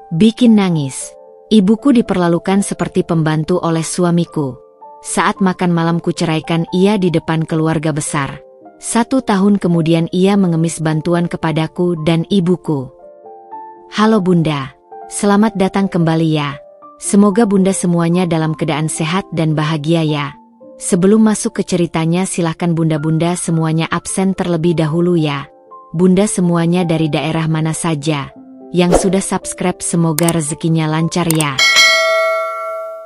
Bikin nangis. Ibuku diperlakukan seperti pembantu oleh suamiku. Saat makan malam kuceraikan ia di depan keluarga besar. 1 tahun kemudian ia mengemis bantuan kepadaku dan ibuku. Halo Bunda, selamat datang kembali ya. Semoga Bunda semuanya dalam keadaan sehat dan bahagia ya. Sebelum masuk ke ceritanya silahkan Bunda-Bunda semuanya absen terlebih dahulu ya. Bunda semuanya dari daerah mana saja. Yang sudah subscribe semoga rezekinya lancar ya.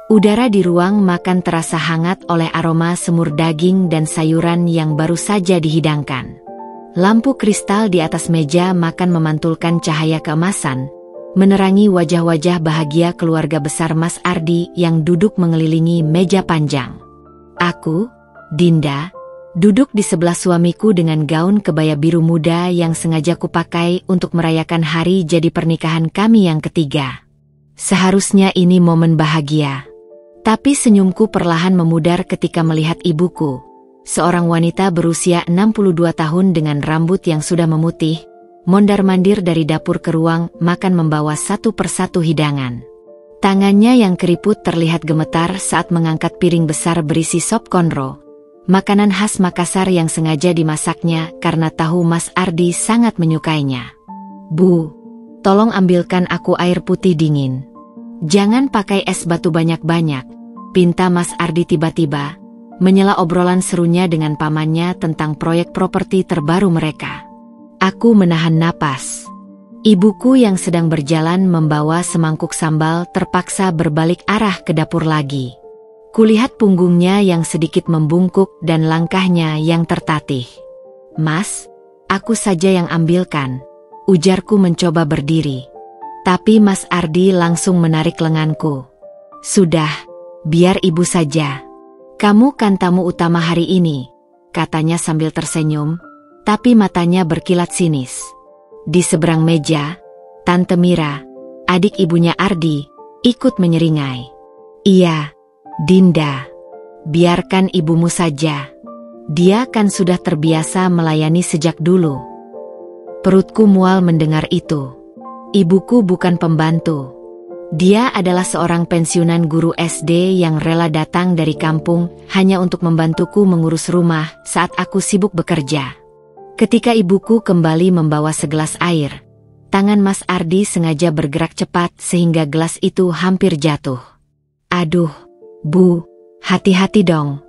Udara di ruang makan terasa hangat oleh aroma semur daging dan sayuran yang baru saja dihidangkan. Lampu kristal di atas meja makan memantulkan cahaya keemasan, menerangi wajah-wajah bahagia keluarga besar Mas Ardi yang duduk mengelilingi meja panjang. Aku, Dinda, duduk di sebelah suamiku dengan gaun kebaya biru muda yang sengaja kupakai untuk merayakan hari jadi pernikahan kami yang ketiga. Seharusnya ini momen bahagia. Tapi senyumku perlahan memudar ketika melihat ibuku. Seorang wanita berusia 62 tahun dengan rambut yang sudah memutih, mondar-mandir dari dapur ke ruang makan membawa satu persatu hidangan. Tangannya yang keriput terlihat gemetar saat mengangkat piring besar berisi sop konro. Makanan khas Makassar yang sengaja dimasaknya karena tahu Mas Ardi sangat menyukainya. Bu, tolong ambilkan aku air putih dingin. Jangan pakai es batu banyak-banyak, pinta Mas Ardi tiba-tiba, menyela obrolan serunya dengan pamannya tentang proyek properti terbaru mereka. Aku menahan napas. Ibuku yang sedang berjalan membawa semangkuk sambal terpaksa berbalik arah ke dapur lagi. Kulihat punggungnya yang sedikit membungkuk dan langkahnya yang tertatih. Mas, aku saja yang ambilkan, ujarku mencoba berdiri. Tapi Mas Ardi langsung menarik lenganku. Sudah, biar ibu saja. Kamu kan tamu utama hari ini, katanya sambil tersenyum, tapi matanya berkilat sinis. Di seberang meja, Tante Mira, adik ibunya Ardi, ikut menyeringai. Iya, Dinda, biarkan ibumu saja. Dia kan sudah terbiasa melayani sejak dulu. Perutku mual mendengar itu. Ibuku bukan pembantu. Dia adalah seorang pensiunan guru SD yang rela datang dari kampung hanya untuk membantuku mengurus rumah saat aku sibuk bekerja. Ketika ibuku kembali membawa segelas air, tangan Mas Ardi sengaja bergerak cepat sehingga gelas itu hampir jatuh. Aduh, Bu, hati-hati dong.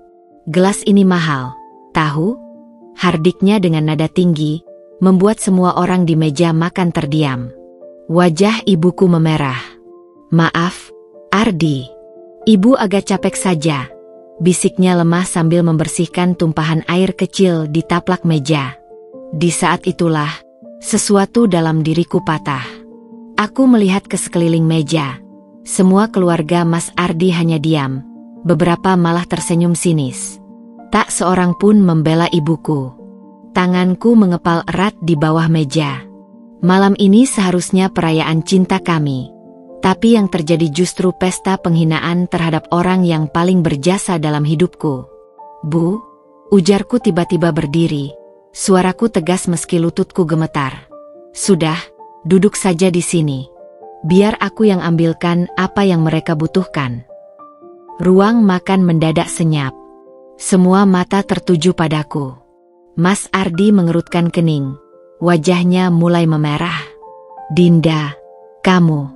Gelas ini mahal, tahu? Hardiknya dengan nada tinggi, membuat semua orang di meja makan terdiam. Wajah ibuku memerah. Maaf, Ardi. Ibu agak capek saja, bisiknya lemah sambil membersihkan tumpahan air kecil di taplak meja. Di saat itulah, sesuatu dalam diriku patah. Aku melihat ke sekeliling meja. Semua keluarga Mas Ardi hanya diam, beberapa malah tersenyum sinis. Tak seorang pun membela ibuku. Tanganku mengepal erat di bawah meja. Malam ini seharusnya perayaan cinta kami. Tapi yang terjadi justru pesta penghinaan terhadap orang yang paling berjasa dalam hidupku. Bu, ujarku tiba-tiba berdiri. Suaraku tegas meski lututku gemetar. Sudah, duduk saja di sini. Biar aku yang ambilkan apa yang mereka butuhkan. Ruang makan mendadak senyap. Semua mata tertuju padaku. Mas Ardi mengerutkan kening. Wajahnya mulai memerah. Dinda, kamu.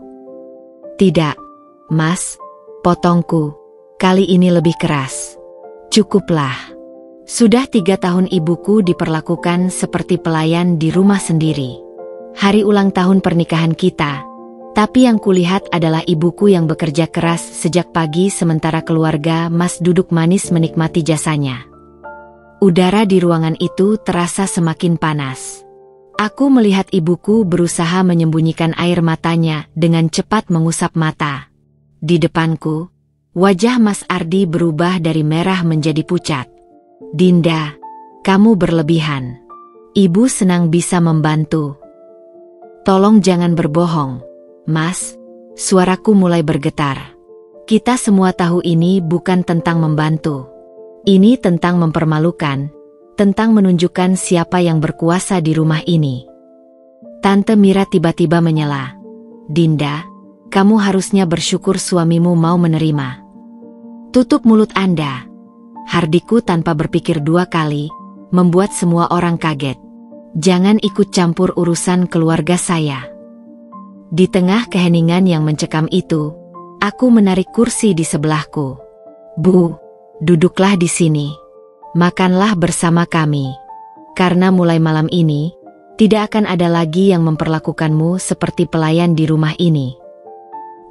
Tidak, Mas, potongku. Kali ini lebih keras. Cukuplah. Sudah 3 tahun ibuku diperlakukan seperti pelayan di rumah sendiri. Hari ulang tahun pernikahan kita. Tapi yang kulihat adalah ibuku yang bekerja keras sejak pagi sementara keluarga Mas duduk manis menikmati jasanya. Udara di ruangan itu terasa semakin panas. Aku melihat ibuku berusaha menyembunyikan air matanya dengan cepat mengusap mata. Di depanku, wajah Mas Ardi berubah dari merah menjadi pucat. Dinda, kamu berlebihan. Ibu senang bisa membantu. Tolong jangan berbohong. Mas, suaraku mulai bergetar. Kita semua tahu ini bukan tentang membantu. Ini tentang mempermalukan, tentang menunjukkan siapa yang berkuasa di rumah ini. Tante Mira tiba-tiba menyela. Dinda, kamu harusnya bersyukur suamimu mau menerima. Tutup mulut Anda. Hardiku tanpa berpikir dua kali, membuat semua orang kaget. Jangan ikut campur urusan keluarga saya. Di tengah keheningan yang mencekam itu, aku menarik kursi di sebelahku. Bu, duduklah di sini. Makanlah bersama kami. Karena mulai malam ini, tidak akan ada lagi yang memperlakukanmu seperti pelayan di rumah ini.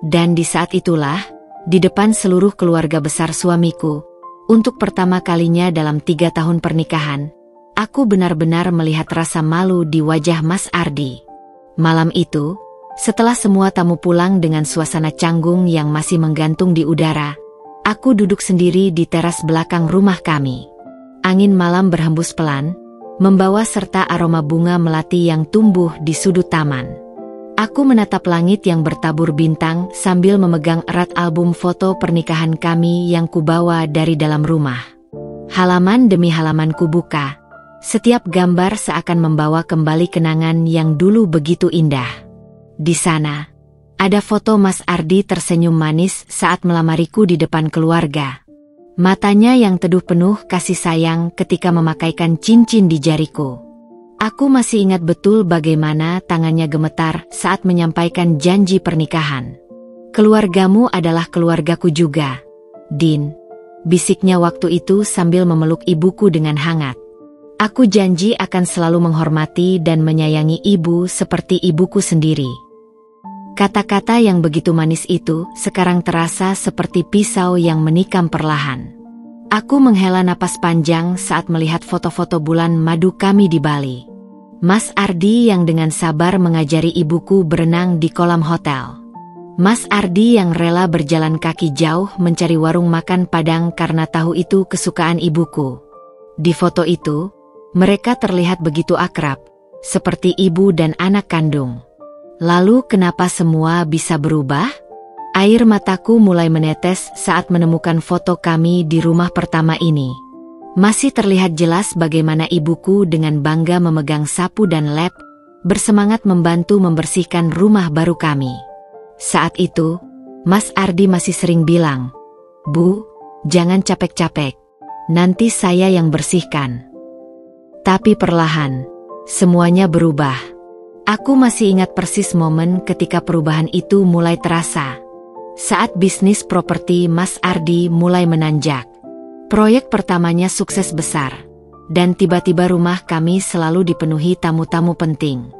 Dan di saat itulah, di depan seluruh keluarga besar suamiku, untuk pertama kalinya dalam 3 tahun pernikahan, aku benar-benar melihat rasa malu di wajah Mas Ardi. Malam itu, setelah semua tamu pulang dengan suasana canggung yang masih menggantung di udara, aku duduk sendiri di teras belakang rumah kami. Angin malam berhembus pelan, membawa serta aroma bunga melati yang tumbuh di sudut taman. Aku menatap langit yang bertabur bintang sambil memegang erat album foto pernikahan kami yang kubawa dari dalam rumah. Halaman demi halaman kubuka, setiap gambar seakan membawa kembali kenangan yang dulu begitu indah. Di sana, ada foto Mas Ardi tersenyum manis saat melamariku di depan keluarga. Matanya yang teduh penuh kasih sayang ketika memakaikan cincin di jariku. Aku masih ingat betul bagaimana tangannya gemetar saat menyampaikan janji pernikahan. Keluargamu adalah keluargaku juga, Din. Bisiknya waktu itu sambil memeluk ibuku dengan hangat. Aku janji akan selalu menghormati dan menyayangi ibu seperti ibuku sendiri. Kata-kata yang begitu manis itu sekarang terasa seperti pisau yang menikam perlahan. Aku menghela napas panjang saat melihat foto-foto bulan madu kami di Bali. Mas Ardi yang dengan sabar mengajari ibuku berenang di kolam hotel. Mas Ardi yang rela berjalan kaki jauh mencari warung makan Padang karena tahu itu kesukaan ibuku. Di foto itu, mereka terlihat begitu akrab, seperti ibu dan anak kandung. Lalu kenapa semua bisa berubah? Air mataku mulai menetes saat menemukan foto kami di rumah pertama ini. Masih terlihat jelas bagaimana ibuku dengan bangga memegang sapu dan lap, bersemangat membantu membersihkan rumah baru kami. Saat itu, Mas Ardi masih sering bilang, "Bu, jangan capek-capek, nanti saya yang bersihkan." Tapi perlahan, semuanya berubah. Aku masih ingat persis momen ketika perubahan itu mulai terasa. Saat bisnis properti Mas Ardi mulai menanjak. Proyek pertamanya sukses besar, dan tiba-tiba rumah kami selalu dipenuhi tamu-tamu penting.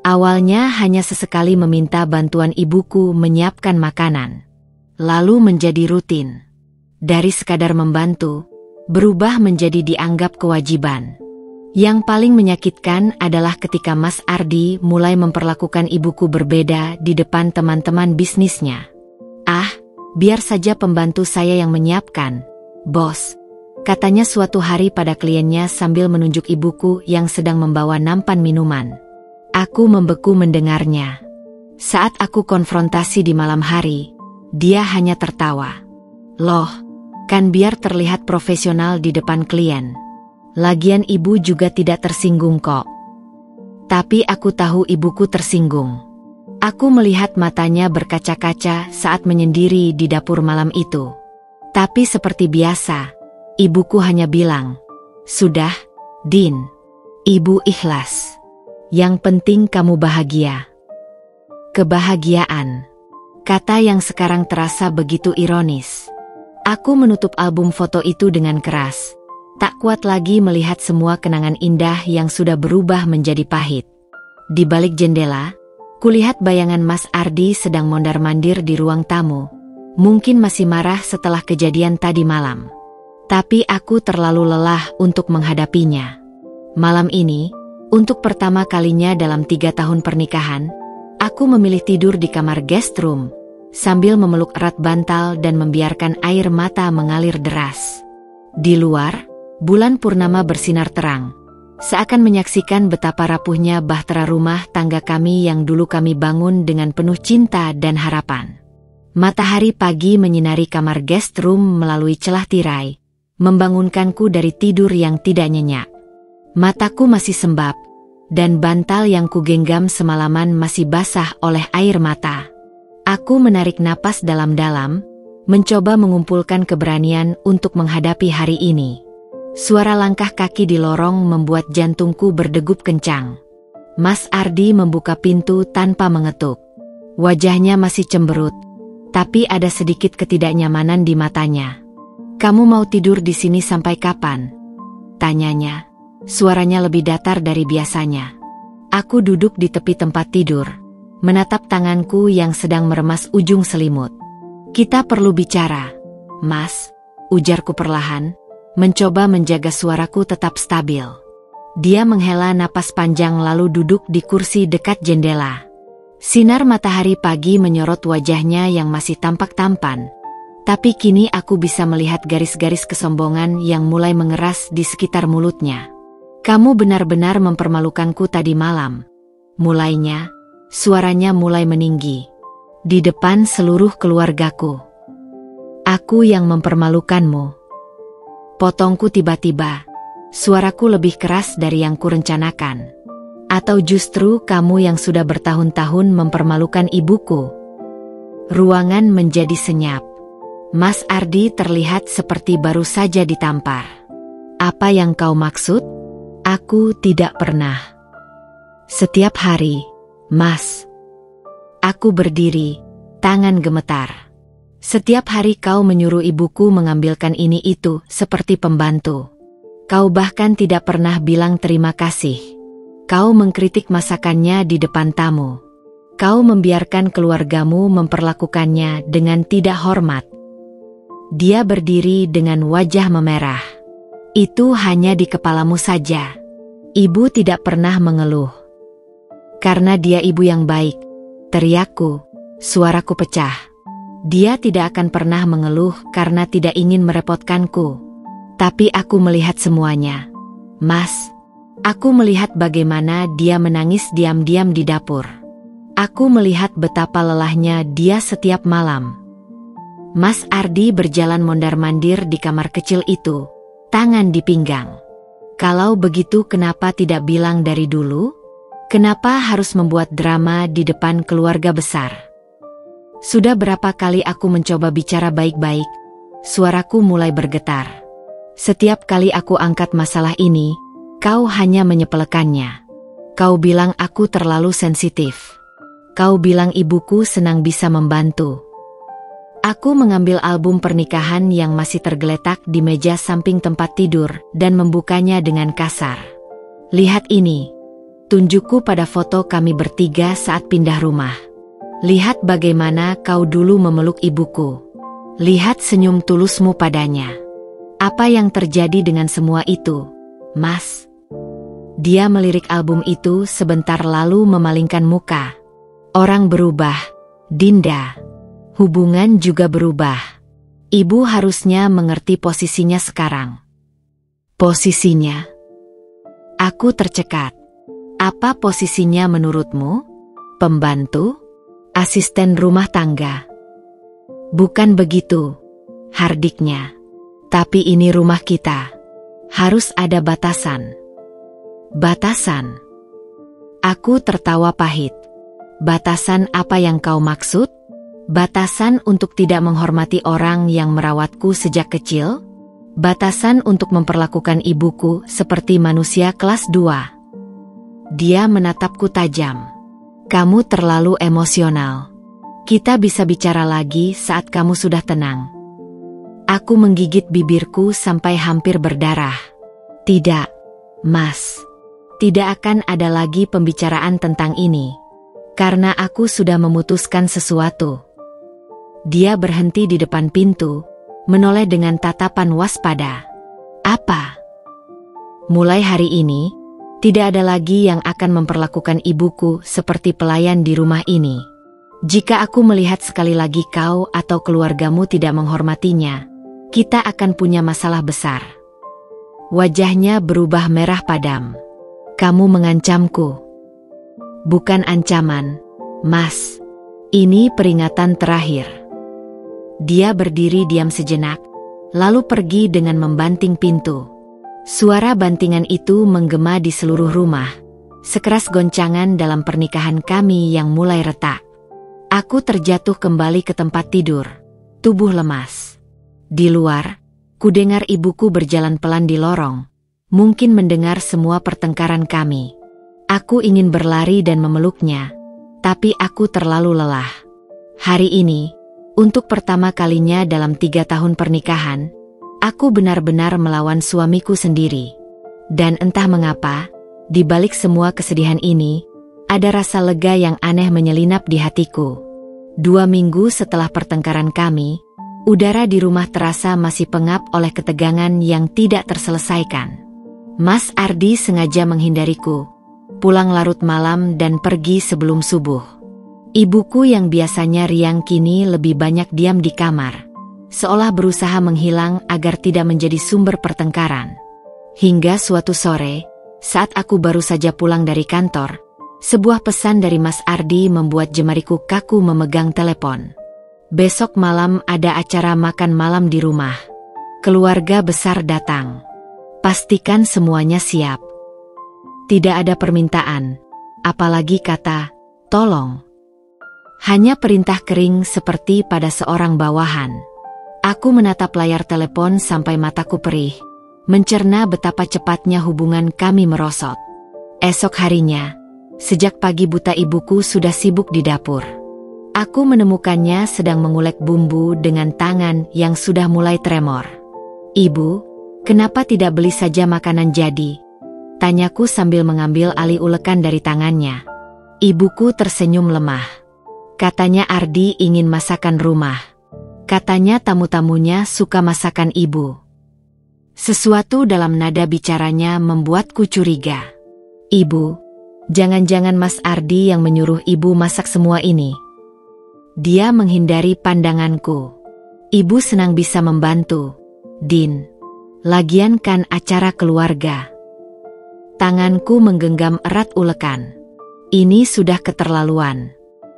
Awalnya hanya sesekali meminta bantuan ibuku menyiapkan makanan, lalu menjadi rutin. Dari sekadar membantu, berubah menjadi dianggap kewajiban. Yang paling menyakitkan adalah ketika Mas Ardi mulai memperlakukan ibuku berbeda di depan teman-teman bisnisnya. "Ah, biar saja pembantu saya yang menyiapkan, bos," katanya suatu hari pada kliennya sambil menunjuk ibuku yang sedang membawa nampan minuman. Aku membeku mendengarnya. Saat aku konfrontasi di malam hari, dia hanya tertawa. "Loh, kan biar terlihat profesional di depan klien. Lagian ibu juga tidak tersinggung kok." Tapi aku tahu ibuku tersinggung. Aku melihat matanya berkaca-kaca saat menyendiri di dapur malam itu. Tapi seperti biasa, ibuku hanya bilang, "Sudah, Din. Ibu ikhlas. Yang penting kamu bahagia." Kebahagiaan. Kata yang sekarang terasa begitu ironis. Aku menutup album foto itu dengan keras. Tak kuat lagi melihat semua kenangan indah yang sudah berubah menjadi pahit. Di balik jendela, kulihat bayangan Mas Ardi sedang mondar-mandir di ruang tamu. Mungkin masih marah setelah kejadian tadi malam. Tapi aku terlalu lelah untuk menghadapinya. Malam ini, untuk pertama kalinya dalam 3 tahun pernikahan, aku memilih tidur di kamar guest room, sambil memeluk erat bantal dan membiarkan air mata mengalir deras. Di luar, bulan purnama bersinar terang, seakan menyaksikan betapa rapuhnya bahtera rumah tangga kami yang dulu kami bangun dengan penuh cinta dan harapan. Matahari pagi menyinari kamar guest room melalui celah tirai, membangunkanku dari tidur yang tidak nyenyak. Mataku masih sembab, dan bantal yang kugenggam semalaman masih basah oleh air mata. Aku menarik napas dalam-dalam, mencoba mengumpulkan keberanian untuk menghadapi hari ini. Suara langkah kaki di lorong membuat jantungku berdegup kencang. Mas Ardi membuka pintu tanpa mengetuk. Wajahnya masih cemberut, tapi ada sedikit ketidaknyamanan di matanya. "Kamu mau tidur di sini sampai kapan?" tanyanya. Suaranya lebih datar dari biasanya. Aku duduk di tepi tempat tidur, menatap tanganku yang sedang meremas ujung selimut. "Kita perlu bicara, Mas," ujarku perlahan, mencoba menjaga suaraku tetap stabil. Dia menghela napas panjang lalu duduk di kursi dekat jendela. Sinar matahari pagi menyorot wajahnya yang masih tampak tampan. Tapi kini aku bisa melihat garis-garis kesombongan yang mulai mengeras di sekitar mulutnya. "Kamu benar-benar mempermalukanku tadi malam," mulainya. Suaranya mulai meninggi. "Di depan seluruh keluargaku. Aku yang mempermalukanmu." Potongku tiba-tiba. Suaraku lebih keras dari yang kurencanakan. "Atau justru kamu yang sudah bertahun-tahun mempermalukan ibuku?" Ruangan menjadi senyap. Mas Ardi terlihat seperti baru saja ditampar. "Apa yang kau maksud?" "Aku tidak pernah." "Setiap hari, Mas." Aku berdiri, tangan gemetar. "Setiap hari kau menyuruh ibuku mengambilkan ini itu seperti pembantu. Kau bahkan tidak pernah bilang terima kasih. Kau mengkritik masakannya di depan tamu. Kau membiarkan keluargamu memperlakukannya dengan tidak hormat." Dia berdiri dengan wajah memerah. "Itu hanya di kepalamu saja. Ibu tidak pernah mengeluh." "Karena dia ibu yang baik," teriakku, suaraku pecah. "Dia tidak akan pernah mengeluh karena tidak ingin merepotkanku. Tapi aku melihat semuanya, Mas. Aku melihat bagaimana dia menangis diam-diam di dapur. Aku melihat betapa lelahnya dia setiap malam." Mas Ardi berjalan mondar-mandir di kamar kecil itu, tangan di pinggang. "Kalau begitu kenapa tidak bilang dari dulu? Kenapa harus membuat drama di depan keluarga besar?" Sudah berapa kali aku mencoba bicara baik-baik, suaraku mulai bergetar. "Setiap kali aku angkat masalah ini, kau hanya menyepelekannya. Kau bilang aku terlalu sensitif. Kau bilang ibuku senang bisa membantu." Aku mengambil album pernikahan yang masih tergeletak di meja samping tempat tidur dan membukanya dengan kasar. "Lihat ini." Tunjukku pada foto kami bertiga saat pindah rumah. "Lihat bagaimana kau dulu memeluk ibuku. Lihat senyum tulusmu padanya. Apa yang terjadi dengan semua itu, Mas?" Dia melirik album itu sebentar lalu memalingkan muka. "Orang berubah, Dinda. Hubungan juga berubah. Ibu harusnya mengerti posisinya sekarang." "Posisinya?" Aku tercekat. "Apa posisinya menurutmu? Pembantu? Asisten rumah tangga?" "Bukan begitu," hardiknya. "Tapi ini rumah kita. Harus ada batasan." "Batasan?" Aku tertawa pahit. "Batasan apa yang kau maksud? Batasan untuk tidak menghormati orang yang merawatku sejak kecil? Batasan untuk memperlakukan ibuku seperti manusia kelas 2? Dia menatapku tajam. "Kamu terlalu emosional. Kita bisa bicara lagi saat kamu sudah tenang." Aku menggigit bibirku sampai hampir berdarah. "Tidak, Mas. Tidak akan ada lagi pembicaraan tentang ini. Karena aku sudah memutuskan sesuatu." Dia berhenti di depan pintu, menoleh dengan tatapan waspada. "Apa?" "Mulai hari ini, tidak ada lagi yang akan memperlakukan ibuku seperti pelayan di rumah ini. Jika aku melihat sekali lagi kau atau keluargamu tidak menghormatinya, kita akan punya masalah besar." Wajahnya berubah merah padam. "Kamu mengancamku." "Bukan ancaman, Mas. Ini peringatan terakhir." Dia berdiri diam sejenak, lalu pergi dengan membanting pintu. Suara bantingan itu menggema di seluruh rumah, sekeras goncangan dalam pernikahan kami yang mulai retak. Aku terjatuh kembali ke tempat tidur, tubuh lemas. Di luar, kudengar ibuku berjalan pelan di lorong, mungkin mendengar semua pertengkaran kami. Aku ingin berlari dan memeluknya, tapi aku terlalu lelah. Hari ini, untuk pertama kalinya dalam 3 tahun pernikahan, aku benar-benar melawan suamiku sendiri. Dan entah mengapa, di balik semua kesedihan ini, ada rasa lega yang aneh menyelinap di hatiku. 2 minggu setelah pertengkaran kami, udara di rumah terasa masih pengap oleh ketegangan yang tidak terselesaikan. Mas Ardi sengaja menghindariku, pulang larut malam dan pergi sebelum subuh. Ibuku yang biasanya riang kini lebih banyak diam di kamar, seolah berusaha menghilang agar tidak menjadi sumber pertengkaran. Hingga suatu sore, saat aku baru saja pulang dari kantor, sebuah pesan dari Mas Ardi membuat jemariku kaku memegang telepon. Besok malam ada acara makan malam di rumah. Keluarga besar datang. Pastikan semuanya siap. Tidak ada permintaan, apalagi kata, tolong. Hanya perintah kering seperti pada seorang bawahan. Aku menatap layar telepon sampai mataku perih, mencerna betapa cepatnya hubungan kami merosot. Esok harinya, sejak pagi buta ibuku sudah sibuk di dapur. Aku menemukannya sedang mengulek bumbu dengan tangan yang sudah mulai tremor. "Ibu, kenapa tidak beli saja makanan jadi?" tanyaku sambil mengambil alih ulekan dari tangannya. Ibuku tersenyum lemah. Katanya Ardi ingin masakan rumah. Katanya tamu-tamunya suka masakan ibu. Sesuatu dalam nada bicaranya membuatku curiga. "Ibu, jangan-jangan Mas Ardi yang menyuruh ibu masak semua ini?" Dia menghindari pandanganku. "Ibu senang bisa membantu, Din. Lagian kan acara keluarga." Tanganku menggenggam erat ulekan. Ini sudah keterlaluan.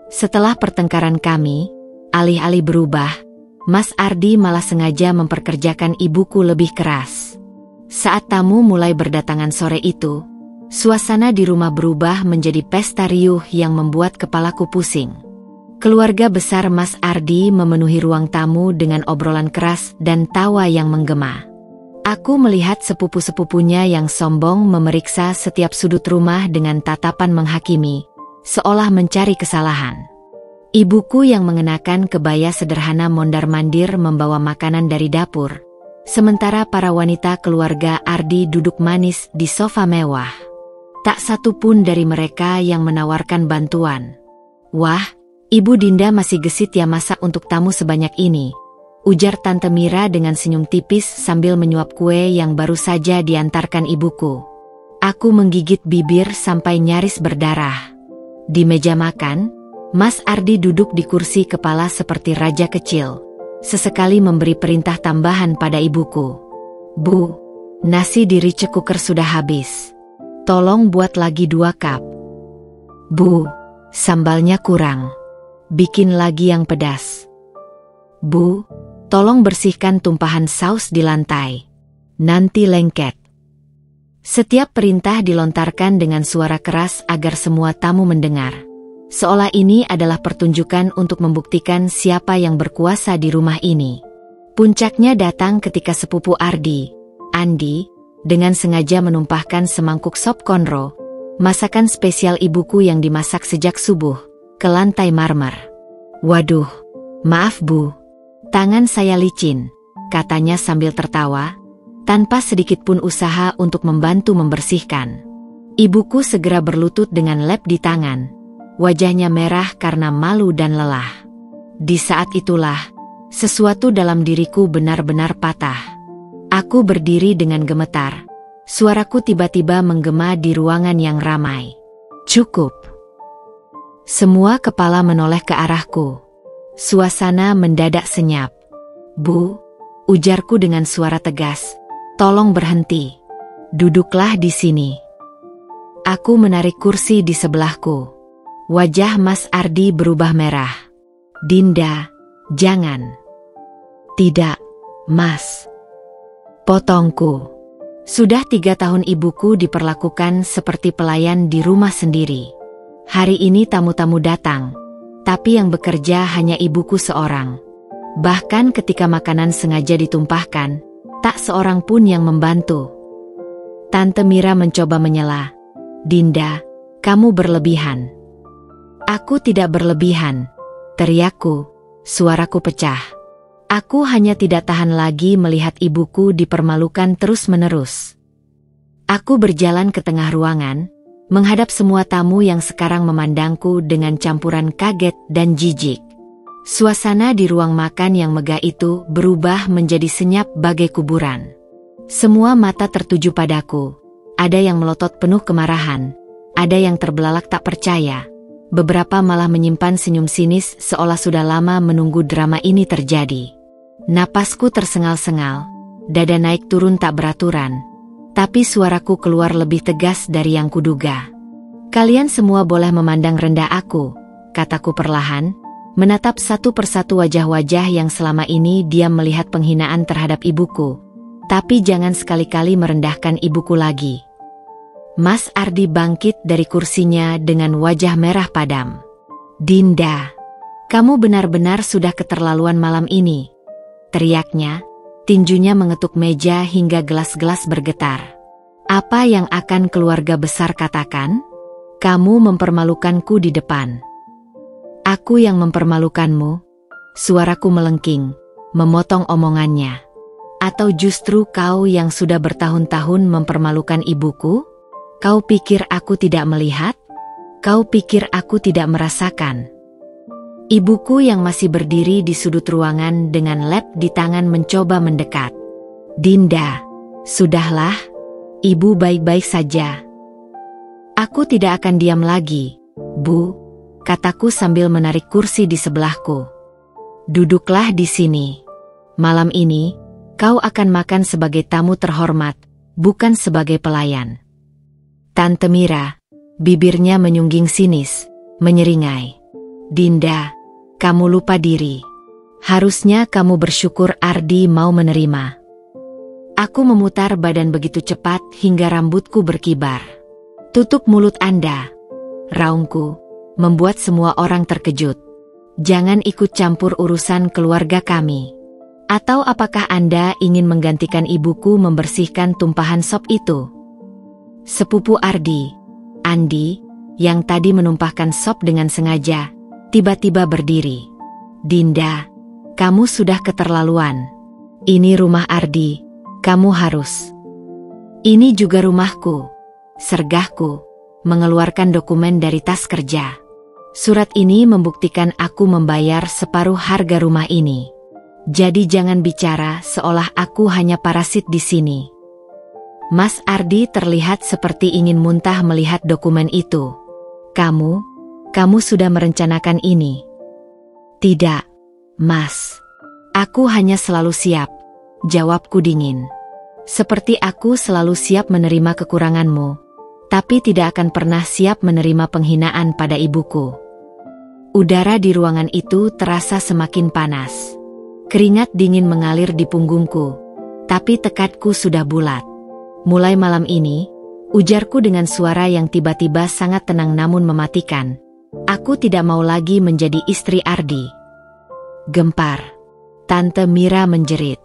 Setelah pertengkaran kami, alih-alih berubah, Mas Ardi malah sengaja memperkerjakan ibuku lebih keras. Saat tamu mulai berdatangan sore itu, suasana di rumah berubah menjadi pesta riuh yang membuat kepalaku pusing. Keluarga besar Mas Ardi memenuhi ruang tamu dengan obrolan keras dan tawa yang menggema. Aku melihat sepupu-sepupunya yang sombong memeriksa setiap sudut rumah dengan tatapan menghakimi, seolah mencari kesalahan. Ibuku yang mengenakan kebaya sederhana mondar-mandir membawa makanan dari dapur, sementara para wanita keluarga Ardi duduk manis di sofa mewah. Tak satu pun dari mereka yang menawarkan bantuan. "Wah, Ibu Dinda masih gesit ya masak untuk tamu sebanyak ini," ujar Tante Mira dengan senyum tipis sambil menyuap kue yang baru saja diantarkan ibuku. Aku menggigit bibir sampai nyaris berdarah. Di meja makan, Mas Ardi duduk di kursi kepala seperti raja kecil, sesekali memberi perintah tambahan pada ibuku. "Bu, nasi di rice cooker sudah habis. Tolong buat lagi 2 cup. Bu, sambalnya kurang. Bikin lagi yang pedas. Bu, tolong bersihkan tumpahan saus di lantai. Nanti lengket." Setiap perintah dilontarkan dengan suara keras agar semua tamu mendengar. Seolah ini adalah pertunjukan untuk membuktikan siapa yang berkuasa di rumah ini. Puncaknya datang ketika sepupu Ardi, Andi, dengan sengaja menumpahkan semangkuk sop konro, masakan spesial ibuku yang dimasak sejak subuh, ke lantai marmer. "Waduh, maaf Bu, tangan saya licin," katanya sambil tertawa, tanpa sedikit pun usaha untuk membantu membersihkan. Ibuku segera berlutut dengan lap di tangan. Wajahnya merah karena malu dan lelah. Di saat itulah, sesuatu dalam diriku benar-benar patah. Aku berdiri dengan gemetar. Suaraku tiba-tiba menggema di ruangan yang ramai. "Cukup." Semua kepala menoleh ke arahku. Suasana mendadak senyap. "Bu," ujarku dengan suara tegas, "tolong berhenti. Duduklah di sini." Aku menarik kursi di sebelahku. Wajah Mas Ardi berubah merah. "Dinda, jangan." "Tidak, Mas." Potongku. Sudah 3 tahun ibuku diperlakukan seperti pelayan di rumah sendiri. Hari ini tamu-tamu datang. tapi yang bekerja hanya ibuku seorang. Bahkan ketika makanan sengaja ditumpahkan, tak seorang pun yang membantu. Tante Mira mencoba menyela. Dinda, kamu berlebihan. Aku tidak berlebihan, teriakku, suaraku pecah. Aku hanya tidak tahan lagi melihat ibuku dipermalukan terus-menerus. Aku berjalan ke tengah ruangan, menghadap semua tamu yang sekarang memandangku dengan campuran kaget dan jijik. Suasana di ruang makan yang megah itu berubah menjadi senyap bagai kuburan. Semua mata tertuju padaku. Ada yang melotot penuh kemarahan, ada yang terbelalak tak percaya. Beberapa malah menyimpan senyum sinis seolah sudah lama menunggu drama ini terjadi. Napasku tersengal-sengal, dada naik turun tak beraturan, tapi suaraku keluar lebih tegas dari yang kuduga. Kalian semua boleh memandang rendah aku, kataku perlahan, menatap satu persatu wajah-wajah yang selama ini diam melihat penghinaan terhadap ibuku. Tapi jangan sekali-kali merendahkan ibuku lagi. Mas Ardi bangkit dari kursinya dengan wajah merah padam. Dinda, kamu benar-benar sudah keterlaluan malam ini, teriaknya, tinjunya mengetuk meja hingga gelas-gelas bergetar. Apa yang akan keluarga besar katakan? Kamu mempermalukanku di depan. Aku yang mempermalukanmu? Suaraku melengking, memotong omongannya. Atau justru kau yang sudah bertahun-tahun mempermalukan ibuku? Kau pikir aku tidak melihat? Kau pikir aku tidak merasakan? Ibuku yang masih berdiri di sudut ruangan dengan lap di tangan mencoba mendekat. Dinda, sudahlah, ibu baik-baik saja. Aku tidak akan diam lagi, Bu, kataku sambil menarik kursi di sebelahku. Duduklah di sini. Malam ini, kau akan makan sebagai tamu terhormat, bukan sebagai pelayan. Tante Mira, bibirnya menyungging sinis, menyeringai. Dinda, kamu lupa diri. Harusnya kamu bersyukur Ardi mau menerima. Aku memutar badan begitu cepat hingga rambutku berkibar. Tutup mulut Anda, raungku, membuat semua orang terkejut. Jangan ikut campur urusan keluarga kami. Atau apakah Anda ingin menggantikan ibuku membersihkan tumpahan sop itu? Sepupu Ardi, Andi, yang tadi menumpahkan sop dengan sengaja, tiba-tiba berdiri. Dinda, kamu sudah keterlaluan. Ini rumah Ardi, kamu harus. Ini juga rumahku, sergahku, mengeluarkan dokumen dari tas kerja. Surat ini membuktikan aku membayar separuh harga rumah ini. Jadi jangan bicara seolah aku hanya parasit di sini. Mas Ardi terlihat seperti ingin muntah melihat dokumen itu. Kamu sudah merencanakan ini? Tidak, Mas. Aku hanya selalu siap, jawabku dingin. Seperti aku selalu siap menerima kekuranganmu, tapi tidak akan pernah siap menerima penghinaan pada ibuku. Udara di ruangan itu terasa semakin panas. Keringat dingin mengalir di punggungku, tapi tekadku sudah bulat. Mulai malam ini, ujarku dengan suara yang tiba-tiba sangat tenang namun mematikan. Aku tidak mau lagi menjadi istri Ardi. Gempar. Tante Mira menjerit.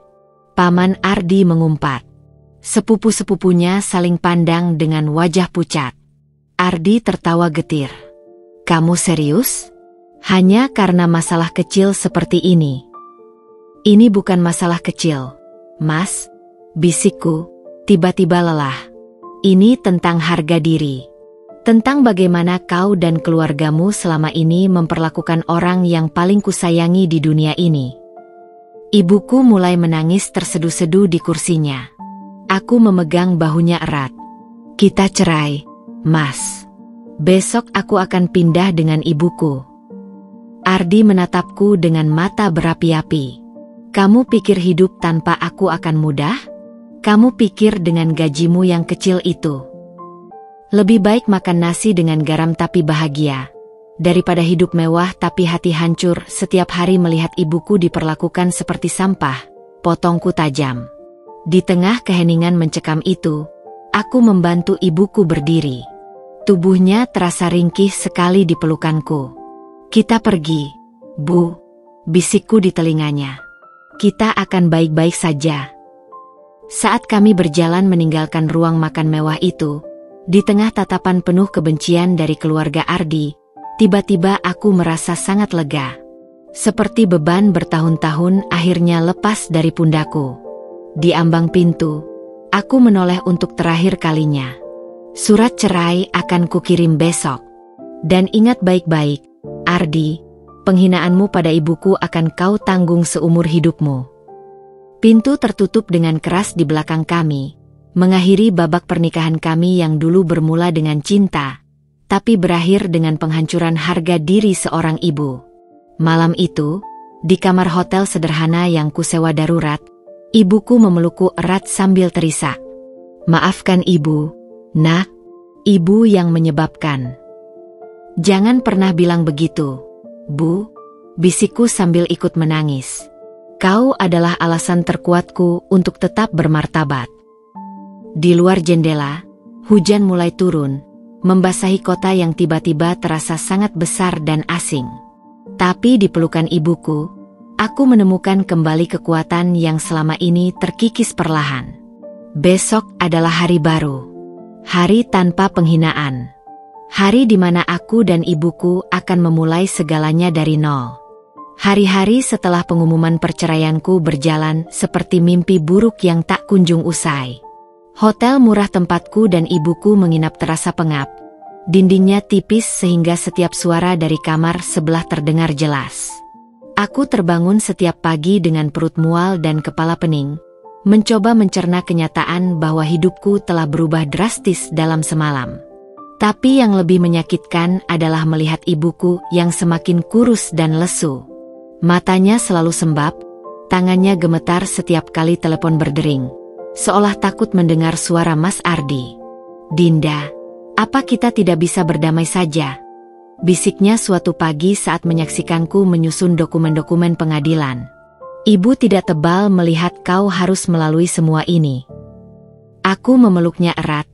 Paman Ardi mengumpat. Sepupu-sepupunya saling pandang dengan wajah pucat. Ardi tertawa getir. Kamu serius? Hanya karena masalah kecil seperti ini? Ini bukan masalah kecil, Mas, bisikku. Tiba-tiba lelah. Ini tentang harga diri. Tentang bagaimana kau dan keluargamu selama ini memperlakukan orang yang paling kusayangi di dunia ini. Ibuku mulai menangis terseduh-seduh di kursinya. Aku memegang bahunya erat. Kita cerai, Mas. Besok aku akan pindah dengan ibuku. Ardi menatapku dengan mata berapi-api. Kamu pikir hidup tanpa aku akan mudah? Kamu pikir dengan gajimu yang kecil itu, lebih baik makan nasi dengan garam tapi bahagia, daripada hidup mewah tapi hati hancur setiap hari melihat ibuku diperlakukan seperti sampah, potongku tajam. Di tengah keheningan mencekam itu, aku membantu ibuku berdiri. Tubuhnya terasa ringkih sekali di pelukanku. Kita pergi, Bu, bisikku di telinganya. Kita akan baik-baik saja. Saat kami berjalan meninggalkan ruang makan mewah itu, di tengah tatapan penuh kebencian dari keluarga Ardi, tiba-tiba aku merasa sangat lega. Seperti beban bertahun-tahun akhirnya lepas dari pundaku. Di ambang pintu, aku menoleh untuk terakhir kalinya. Surat cerai akan kukirim besok. Dan ingat baik-baik, Ardi, penghinaanmu pada ibuku akan kau tanggung seumur hidupmu. Pintu tertutup dengan keras di belakang kami, mengakhiri babak pernikahan kami yang dulu bermula dengan cinta, tapi berakhir dengan penghancuran harga diri seorang ibu. Malam itu, di kamar hotel sederhana yang kusewa darurat, ibuku memelukku erat sambil terisak. Maafkan ibu, nak, ibu yang menyebabkan. Jangan pernah bilang begitu, Bu, bisikku sambil ikut menangis. Kau adalah alasan terkuatku untuk tetap bermartabat. Di luar jendela, hujan mulai turun, membasahi kota yang tiba-tiba terasa sangat besar dan asing. Tapi di pelukan ibuku, aku menemukan kembali kekuatan yang selama ini terkikis perlahan. Besok adalah hari baru. Hari tanpa penghinaan. Hari di mana aku dan ibuku akan memulai segalanya dari nol. Hari-hari setelah pengumuman perceraianku berjalan seperti mimpi buruk yang tak kunjung usai. Hotel murah tempatku dan ibuku menginap terasa pengap. Dindingnya tipis sehingga setiap suara dari kamar sebelah terdengar jelas. Aku terbangun setiap pagi dengan perut mual dan kepala pening, mencoba mencerna kenyataan bahwa hidupku telah berubah drastis dalam semalam. Tapi yang lebih menyakitkan adalah melihat ibuku yang semakin kurus dan lesu. Matanya selalu sembab, tangannya gemetar setiap kali telepon berdering, seolah takut mendengar suara Mas Ardi. Dinda, apa kita tidak bisa berdamai saja? Bisiknya suatu pagi saat menyaksikanku menyusun dokumen-dokumen pengadilan. Ibu tidak tebal melihat kau harus melalui semua ini. Aku memeluknya erat,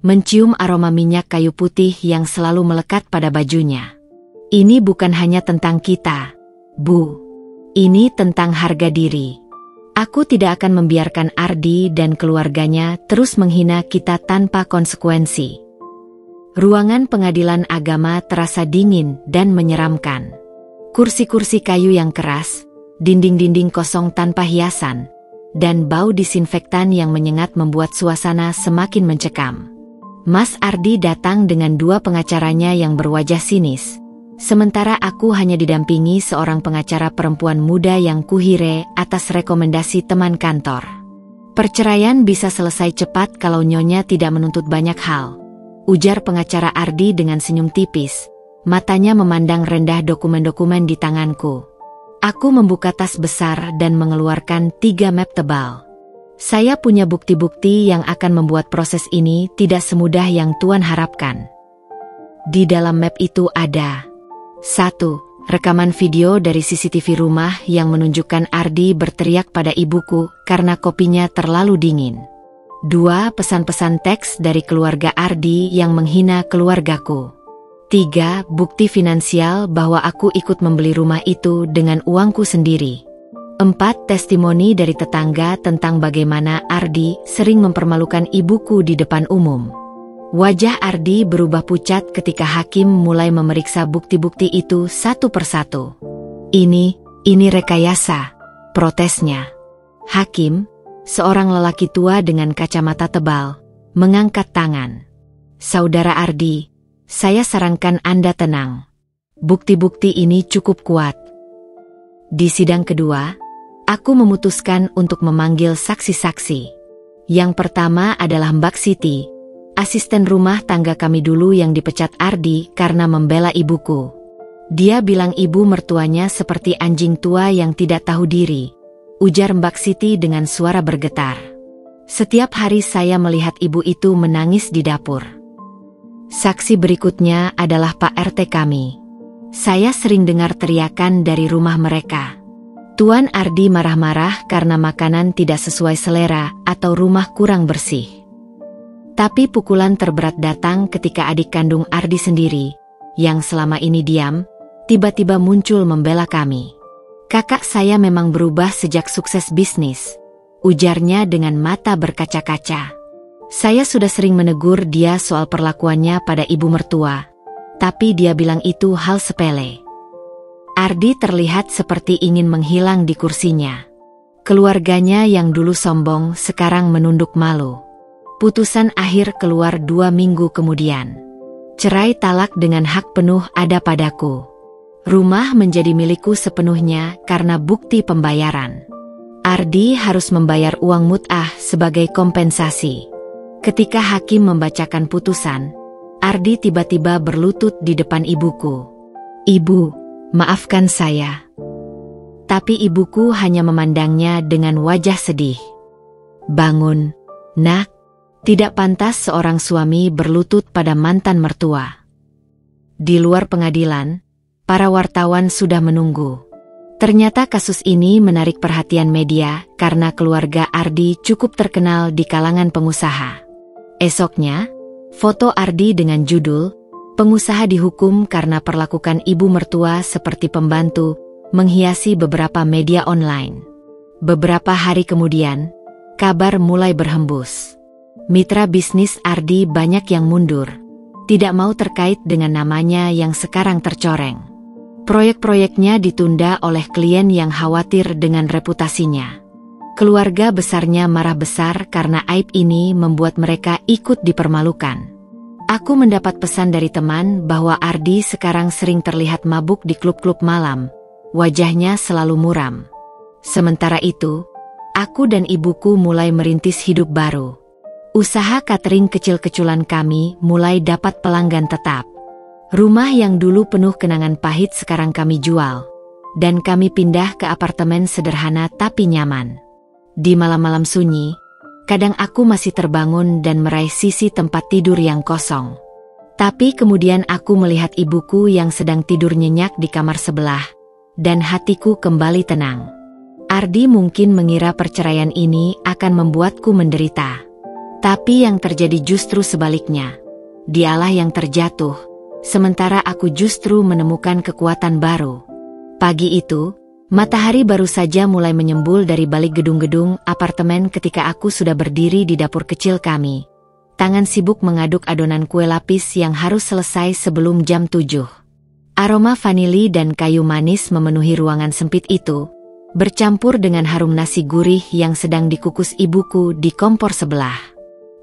mencium aroma minyak kayu putih yang selalu melekat pada bajunya. Ini bukan hanya tentang kita, Bu. Ini tentang harga diri. Aku tidak akan membiarkan Ardi dan keluarganya terus menghina kita tanpa konsekuensi. Ruangan pengadilan agama terasa dingin dan menyeramkan. Kursi-kursi kayu yang keras, dinding-dinding kosong tanpa hiasan, dan bau disinfektan yang menyengat membuat suasana semakin mencekam. Mas Ardi datang dengan dua pengacaranya yang berwajah sinis. Sementara aku hanya didampingi seorang pengacara perempuan muda yang kuhire atas rekomendasi teman kantor. Perceraian bisa selesai cepat kalau nyonya tidak menuntut banyak hal, ujar pengacara Ardi dengan senyum tipis, matanya memandang rendah dokumen-dokumen di tanganku. Aku membuka tas besar dan mengeluarkan 3 map tebal. Saya punya bukti-bukti yang akan membuat proses ini tidak semudah yang Tuan harapkan. Di dalam map itu ada 1. Rekaman video dari CCTV rumah yang menunjukkan Ardi berteriak pada ibuku karena kopinya terlalu dingin. 2. Pesan-pesan teks dari keluarga Ardi yang menghina keluargaku. 3. Bukti finansial bahwa aku ikut membeli rumah itu dengan uangku sendiri. 4. Testimoni dari tetangga tentang bagaimana Ardi sering mempermalukan ibuku di depan umum. Wajah Ardi berubah pucat ketika hakim mulai memeriksa bukti-bukti itu satu persatu. Ini rekayasa, protesnya. Hakim, seorang lelaki tua dengan kacamata tebal, mengangkat tangan. Saudara Ardi, saya sarankan Anda tenang. Bukti-bukti ini cukup kuat. Di sidang kedua, aku memutuskan untuk memanggil saksi-saksi. Yang pertama adalah Mbak Siti, asisten rumah tangga kami dulu yang dipecat Ardi karena membela ibuku. Dia bilang ibu mertuanya seperti anjing tua yang tidak tahu diri, ujar Mbak Siti dengan suara bergetar. Setiap hari saya melihat ibu itu menangis di dapur. Saksi berikutnya adalah Pak RT kami. Saya sering dengar teriakan dari rumah mereka. Tuan Ardi marah-marah karena makanan tidak sesuai selera atau rumah kurang bersih. Tapi pukulan terberat datang ketika adik kandung Ardi sendiri, yang selama ini diam, tiba-tiba muncul membela kami. Kakak saya memang berubah sejak sukses bisnis, ujarnya dengan mata berkaca-kaca. Saya sudah sering menegur dia soal perlakuannya pada ibu mertua, tapi dia bilang itu hal sepele. Ardi terlihat seperti ingin menghilang di kursinya. Keluarganya yang dulu sombong sekarang menunduk malu. Putusan akhir keluar 2 minggu kemudian. Cerai talak dengan hak penuh ada padaku. Rumah menjadi milikku sepenuhnya karena bukti pembayaran. Ardi harus membayar uang mut'ah sebagai kompensasi. Ketika hakim membacakan putusan, Ardi tiba-tiba berlutut di depan ibuku. "Ibu, maafkan saya." Tapi ibuku hanya memandangnya dengan wajah sedih. "Bangun, nak. Tidak pantas seorang suami berlutut pada mantan mertua." Di luar pengadilan, para wartawan sudah menunggu. Ternyata kasus ini menarik perhatian media karena keluarga Ardi cukup terkenal di kalangan pengusaha. Esoknya, foto Ardi dengan judul, "Pengusaha dihukum karena perlakukan ibu mertua seperti pembantu," menghiasi beberapa media online. Beberapa hari kemudian, kabar mulai berhembus. Mitra bisnis Ardi banyak yang mundur, tidak mau terkait dengan namanya yang sekarang tercoreng. Proyek-proyeknya ditunda oleh klien yang khawatir dengan reputasinya. Keluarga besarnya marah besar karena aib ini membuat mereka ikut dipermalukan. Aku mendapat pesan dari teman bahwa Ardi sekarang sering terlihat mabuk di klub-klub malam. Wajahnya selalu muram. Sementara itu, aku dan ibuku mulai merintis hidup baru. Usaha catering kecil-kecilan kami mulai dapat pelanggan tetap. Rumah yang dulu penuh kenangan pahit sekarang kami jual, dan kami pindah ke apartemen sederhana tapi nyaman. Di malam-malam sunyi, kadang aku masih terbangun dan meraih sisi tempat tidur yang kosong. Tapi kemudian aku melihat ibuku yang sedang tidur nyenyak di kamar sebelah, dan hatiku kembali tenang. Ardi mungkin mengira perceraian ini akan membuatku menderita. Tapi yang terjadi justru sebaliknya. Dialah yang terjatuh, sementara aku justru menemukan kekuatan baru. Pagi itu, matahari baru saja mulai menyembul dari balik gedung-gedung apartemen ketika aku sudah berdiri di dapur kecil kami. Tangan sibuk mengaduk adonan kue lapis yang harus selesai sebelum jam 7. Aroma vanili dan kayu manis memenuhi ruangan sempit itu, bercampur dengan harum nasi gurih yang sedang dikukus ibuku di kompor sebelah.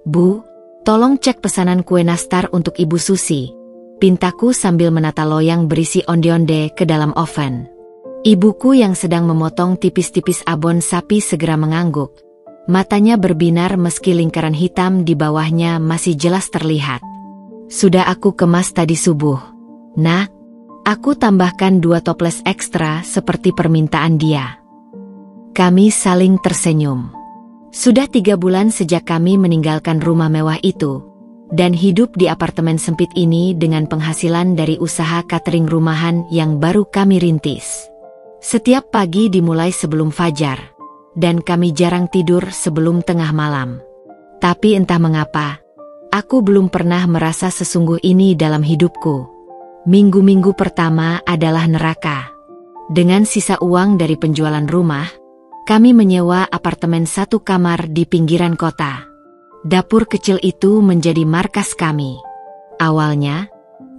"Bu, tolong cek pesanan kue nastar untuk Ibu Susi," pintaku sambil menata loyang berisi onde-onde ke dalam oven. Ibuku yang sedang memotong tipis-tipis abon sapi segera mengangguk. Matanya berbinar meski lingkaran hitam di bawahnya masih jelas terlihat. "Sudah aku kemas tadi subuh, Nak." Aku tambahkan 2 toples ekstra seperti permintaan dia. Kami saling tersenyum. Sudah 3 bulan sejak kami meninggalkan rumah mewah itu, dan hidup di apartemen sempit ini dengan penghasilan dari usaha catering rumahan yang baru kami rintis. Setiap pagi dimulai sebelum fajar, dan kami jarang tidur sebelum tengah malam. Tapi entah mengapa, aku belum pernah merasa sesungguh ini dalam hidupku. Minggu-minggu pertama adalah neraka. Dengan sisa uang dari penjualan rumah, kami menyewa apartemen 1 kamar di pinggiran kota. Dapur kecil itu menjadi markas kami. Awalnya,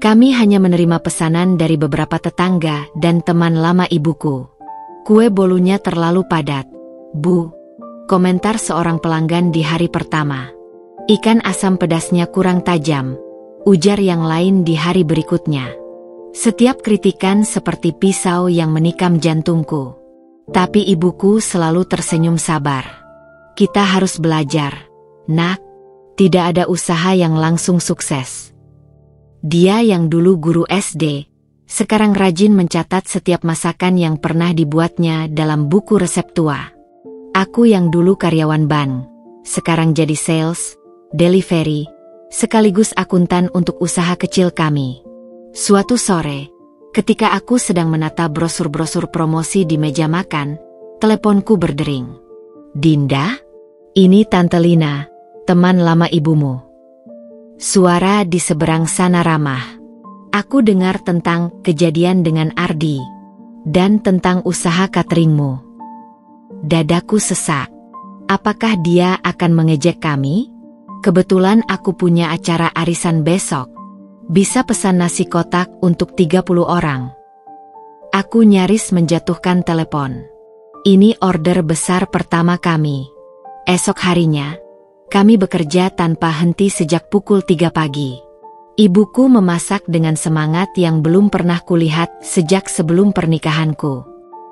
kami hanya menerima pesanan dari beberapa tetangga dan teman lama ibuku. "Kue bolunya terlalu padat, Bu," komentar seorang pelanggan di hari pertama. "Ikan asam pedasnya kurang tajam," ujar yang lain di hari berikutnya. Setiap kritikan seperti pisau yang menikam jantungku. Tapi ibuku selalu tersenyum sabar. "Kita harus belajar, Nak. Tidak ada usaha yang langsung sukses." Dia yang dulu guru SD, sekarang rajin mencatat setiap masakan yang pernah dibuatnya dalam buku resep tua. Aku yang dulu karyawan bank, sekarang jadi sales, delivery, sekaligus akuntan untuk usaha kecil kami. Suatu sore, ketika aku sedang menata brosur-brosur promosi di meja makan, teleponku berdering. "Dinda, ini Tante Lina, teman lama ibumu." Suara di seberang sana ramah. Aku dengar tentang kejadian dengan Ardi dan tentang usaha cateringmu. Dadaku sesak. Apakah dia akan mengejek kami? Kebetulan aku punya acara arisan besok. Bisa pesan nasi kotak untuk 30 orang. Aku nyaris menjatuhkan telepon. Ini order besar pertama kami. Esok harinya, kami bekerja tanpa henti sejak pukul 3 pagi. Ibuku memasak dengan semangat yang belum pernah kulihat sejak sebelum pernikahanku.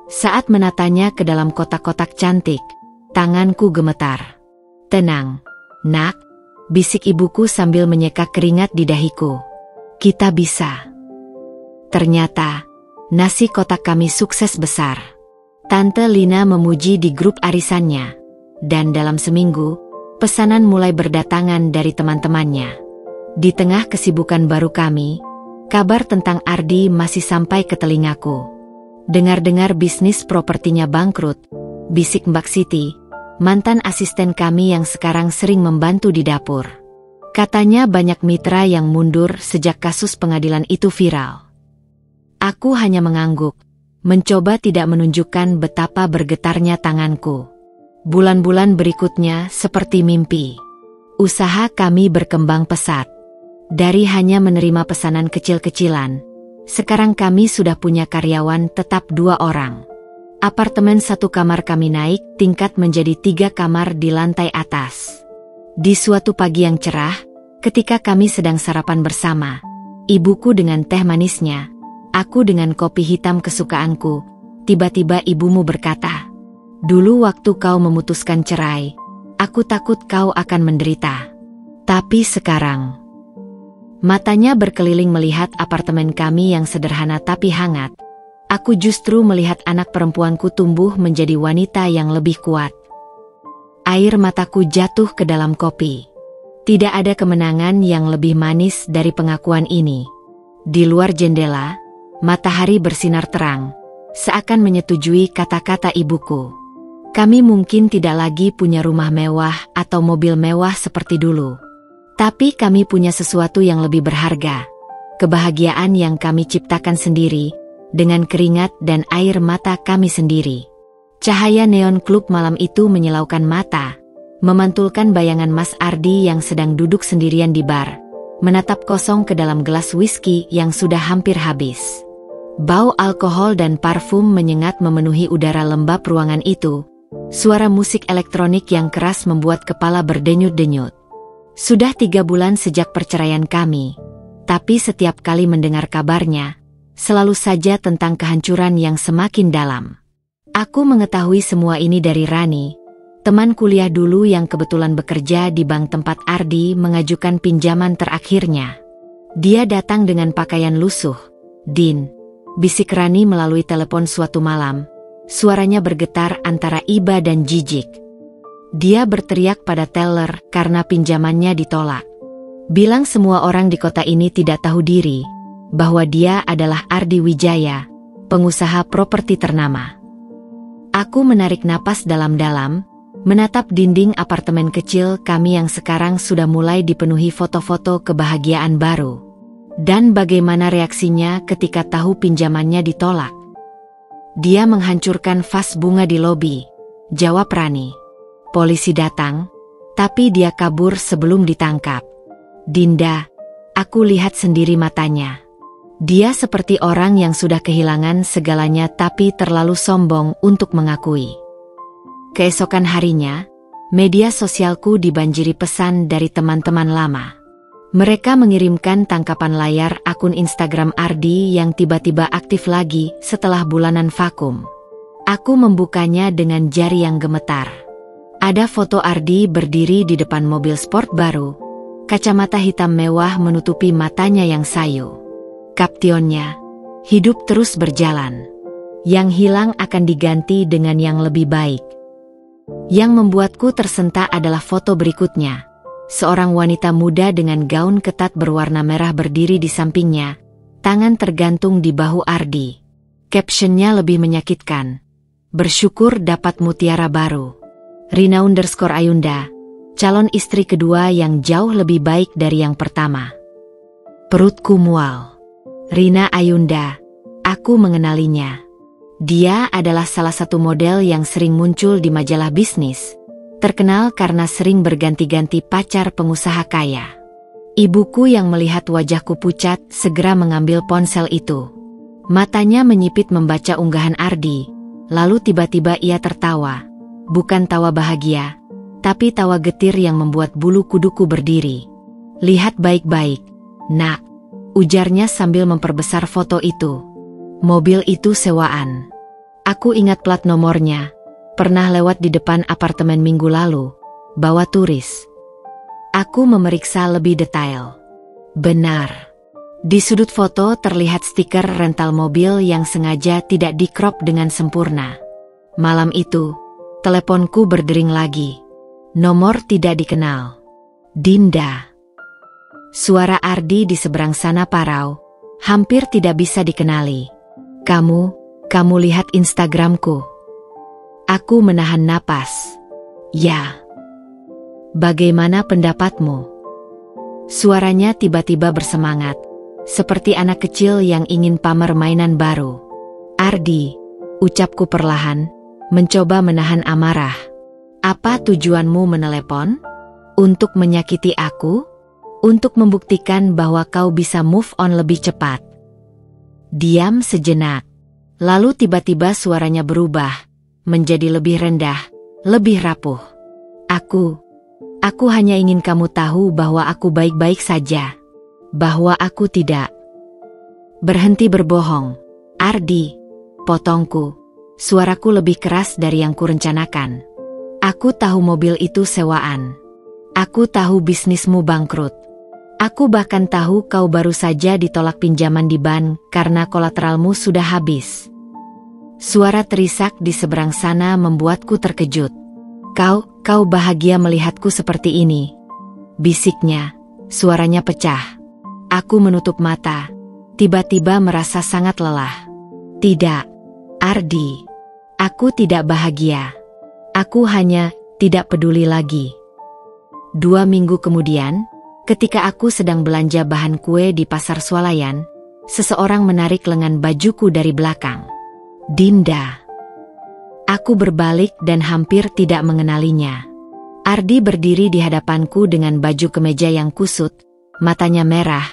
Saat menatanya ke dalam kotak-kotak cantik, tanganku gemetar. "Tenang, nak," bisik ibuku sambil menyeka keringat di dahiku. "Kita bisa." Ternyata, nasi kotak kami sukses besar. Tante Lina memuji di grup arisannya. Dan dalam seminggu, pesanan mulai berdatangan dari teman-temannya. Di tengah kesibukan baru kami, kabar tentang Ardi masih sampai ke telingaku. Dengar-dengar bisnis propertinya bangkrut, bisik Mbak Siti, mantan asisten kami yang sekarang sering membantu di dapur. Katanya banyak mitra yang mundur sejak kasus pengadilan itu viral. Aku hanya mengangguk, mencoba tidak menunjukkan betapa bergetarnya tanganku. Bulan-bulan berikutnya seperti mimpi. Usaha kami berkembang pesat. Dari hanya menerima pesanan kecil-kecilan, sekarang kami sudah punya karyawan tetap 2 orang. Apartemen 1 kamar kami naik tingkat menjadi 3 kamar di lantai atas. Di suatu pagi yang cerah, ketika kami sedang sarapan bersama, ibuku dengan teh manisnya, aku dengan kopi hitam kesukaanku, tiba-tiba ibumu berkata, "Dulu waktu kau memutuskan cerai, aku takut kau akan menderita. Tapi sekarang..." Matanya berkeliling melihat apartemen kami yang sederhana tapi hangat. Aku justru melihat anak perempuanku tumbuh menjadi wanita yang lebih kuat. Air mataku jatuh ke dalam kopi. Tidak ada kemenangan yang lebih manis dari pengakuan ini. Di luar jendela, matahari bersinar terang, seakan menyetujui kata-kata ibuku. Kami mungkin tidak lagi punya rumah mewah atau mobil mewah seperti dulu. Tapi kami punya sesuatu yang lebih berharga. Kebahagiaan yang kami ciptakan sendiri, dengan keringat dan air mata kami sendiri. Cahaya neon klub malam itu menyilaukan mata, memantulkan bayangan Mas Ardi yang sedang duduk sendirian di bar, menatap kosong ke dalam gelas whisky yang sudah hampir habis. Bau alkohol dan parfum menyengat memenuhi udara lembab ruangan itu. Suara musik elektronik yang keras membuat kepala berdenyut-denyut. Sudah 3 bulan sejak perceraian kami, tapi setiap kali mendengar kabarnya, selalu saja tentang kehancuran yang semakin dalam. Aku mengetahui semua ini dari Rani, teman kuliah dulu yang kebetulan bekerja di bank tempat Ardi mengajukan pinjaman terakhirnya. Dia datang dengan pakaian lusuh. "Din," bisik Rani melalui telepon suatu malam, suaranya bergetar antara iba dan jijik. Dia berteriak pada teller karena pinjamannya ditolak. Bilang semua orang di kota ini tidak tahu diri, bahwa dia adalah Ardi Wijaya, pengusaha properti ternama. Aku menarik napas dalam-dalam, menatap dinding apartemen kecil kami yang sekarang sudah mulai dipenuhi foto-foto kebahagiaan baru. Dan bagaimana reaksinya ketika tahu pinjamannya ditolak? "Dia menghancurkan vas bunga di lobi," jawab Rani. "Polisi datang, tapi dia kabur sebelum ditangkap." "Dinda," aku lihat sendiri matanya. Dia seperti orang yang sudah kehilangan segalanya tapi terlalu sombong untuk mengakui. Keesokan harinya, media sosialku dibanjiri pesan dari teman-teman lama. Mereka mengirimkan tangkapan layar akun Instagram Ardi yang tiba-tiba aktif lagi setelah bulanan vakum. Aku membukanya dengan jari yang gemetar. Ada foto Ardi berdiri di depan mobil sport baru, kacamata hitam mewah menutupi matanya yang sayu. Kaptionnya, "Hidup terus berjalan. Yang hilang akan diganti dengan yang lebih baik." Yang membuatku tersentak adalah foto berikutnya. Seorang wanita muda dengan gaun ketat berwarna merah berdiri di sampingnya, tangan tergantung di bahu Ardi. Captionnya lebih menyakitkan. "Bersyukur dapat mutiara baru. Rina_Ayunda, calon istri kedua yang jauh lebih baik dari yang pertama." Perutku mual. Rina Ayunda. Aku mengenalinya. Dia adalah salah satu model yang sering muncul di majalah bisnis, terkenal karena sering berganti-ganti pacar pengusaha kaya. Ibuku yang melihat wajahku pucat segera mengambil ponsel itu. Matanya menyipit membaca unggahan Ardi, lalu tiba-tiba ia tertawa. Bukan tawa bahagia, tapi tawa getir yang membuat bulu kuduku berdiri. "Lihat baik-baik, nak," ujarnya sambil memperbesar foto itu. Mobil itu sewaan. Aku ingat plat nomornya. Pernah lewat di depan apartemen minggu lalu, bawa turis. Aku memeriksa lebih detail. Benar. Di sudut foto terlihat stiker rental mobil yang sengaja tidak di-crop dengan sempurna. Malam itu, teleponku berdering lagi. Nomor tidak dikenal. Dinda. Suara Ardi di seberang sana parau, hampir tidak bisa dikenali. Kamu lihat Instagramku?" Aku menahan napas. "Ya." "Bagaimana pendapatmu?" Suaranya tiba-tiba bersemangat, seperti anak kecil yang ingin pamer mainan baru. "Ardi," ucapku perlahan, mencoba menahan amarah. "Apa tujuanmu menelepon? Untuk menyakiti aku? Untuk membuktikan bahwa kau bisa move on lebih cepat?" Diam sejenak. Lalu tiba-tiba suaranya berubah, menjadi lebih rendah, lebih rapuh. Aku hanya ingin kamu tahu bahwa aku baik-baik saja. Bahwa aku tidak." "Berhenti berbohong, Ardi," potongku. Suaraku lebih keras dari yang kurencanakan. "Aku tahu mobil itu sewaan. Aku tahu bisnismu bangkrut. Aku bahkan tahu kau baru saja ditolak pinjaman di bank karena kolateralmu sudah habis." Suara terisak di seberang sana membuatku terkejut. Kau bahagia melihatku seperti ini?" bisiknya. Suaranya pecah. Aku menutup mata, tiba-tiba merasa sangat lelah. "Tidak, Ardi. Aku tidak bahagia. Aku hanya tidak peduli lagi." 2 minggu kemudian, ketika aku sedang belanja bahan kue di pasar swalayan, seseorang menarik lengan bajuku dari belakang. "Dinda." Aku berbalik dan hampir tidak mengenalinya. Ardi berdiri di hadapanku dengan baju kemeja yang kusut, matanya merah,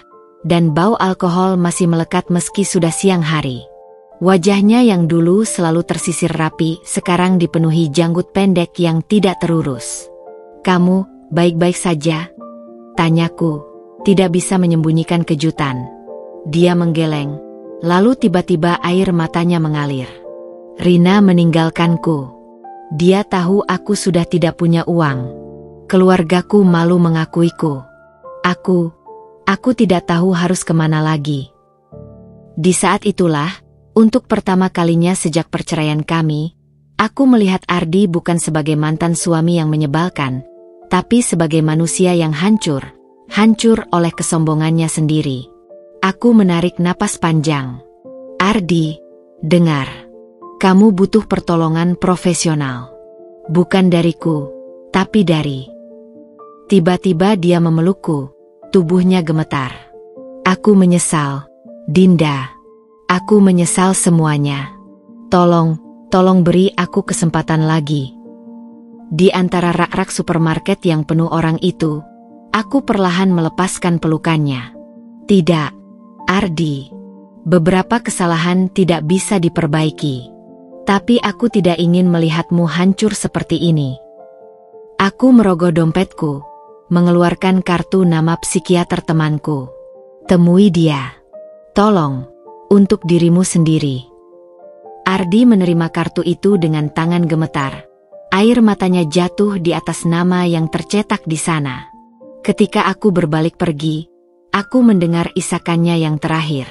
dan bau alkohol masih melekat meski sudah siang hari. Wajahnya yang dulu selalu tersisir rapi, sekarang dipenuhi janggut pendek yang tidak terurus. "Kamu baik-baik saja?" tanyaku, tidak bisa menyembunyikan kejutan. Dia menggeleng, lalu tiba-tiba air matanya mengalir. "Rina meninggalkanku. Dia tahu aku sudah tidak punya uang. Keluargaku malu mengakuiku. Aku tidak tahu harus kemana lagi." Di saat itulah, untuk pertama kalinya sejak perceraian kami, aku melihat Ardi bukan sebagai mantan suami yang menyebalkan, tapi sebagai manusia yang hancur oleh kesombongannya sendiri. Aku menarik napas panjang. "Ardi, dengar. Kamu butuh pertolongan profesional. Bukan dariku, tapi dari..." Tiba-tiba dia memelukku, tubuhnya gemetar. "Aku menyesal, Dinda. Aku menyesal semuanya. Tolong beri aku kesempatan lagi." Di antara rak-rak supermarket yang penuh orang itu, aku perlahan melepaskan pelukannya. "Tidak, Ardi. Beberapa kesalahan tidak bisa diperbaiki. Tapi aku tidak ingin melihatmu hancur seperti ini." Aku merogoh dompetku, mengeluarkan kartu nama psikiater temanku. "Temui dia. Tolong, untuk dirimu sendiri." Ardi menerima kartu itu dengan tangan gemetar. Air matanya jatuh di atas nama yang tercetak di sana. Ketika aku berbalik pergi, aku mendengar isakannya yang terakhir.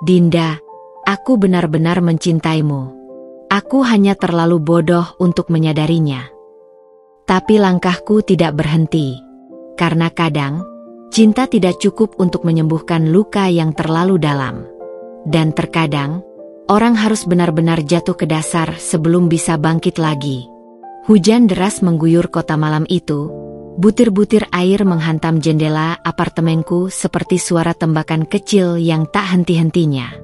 "Dinda, aku benar-benar mencintaimu. Aku hanya terlalu bodoh untuk menyadarinya." Tapi langkahku tidak berhenti. Karena kadang, cinta tidak cukup untuk menyembuhkan luka yang terlalu dalam. Dan terkadang, orang harus benar-benar jatuh ke dasar sebelum bisa bangkit lagi. Hujan deras mengguyur kota malam itu, Butir-butir air menghantam jendela apartemenku seperti suara tembakan kecil yang tak henti-hentinya.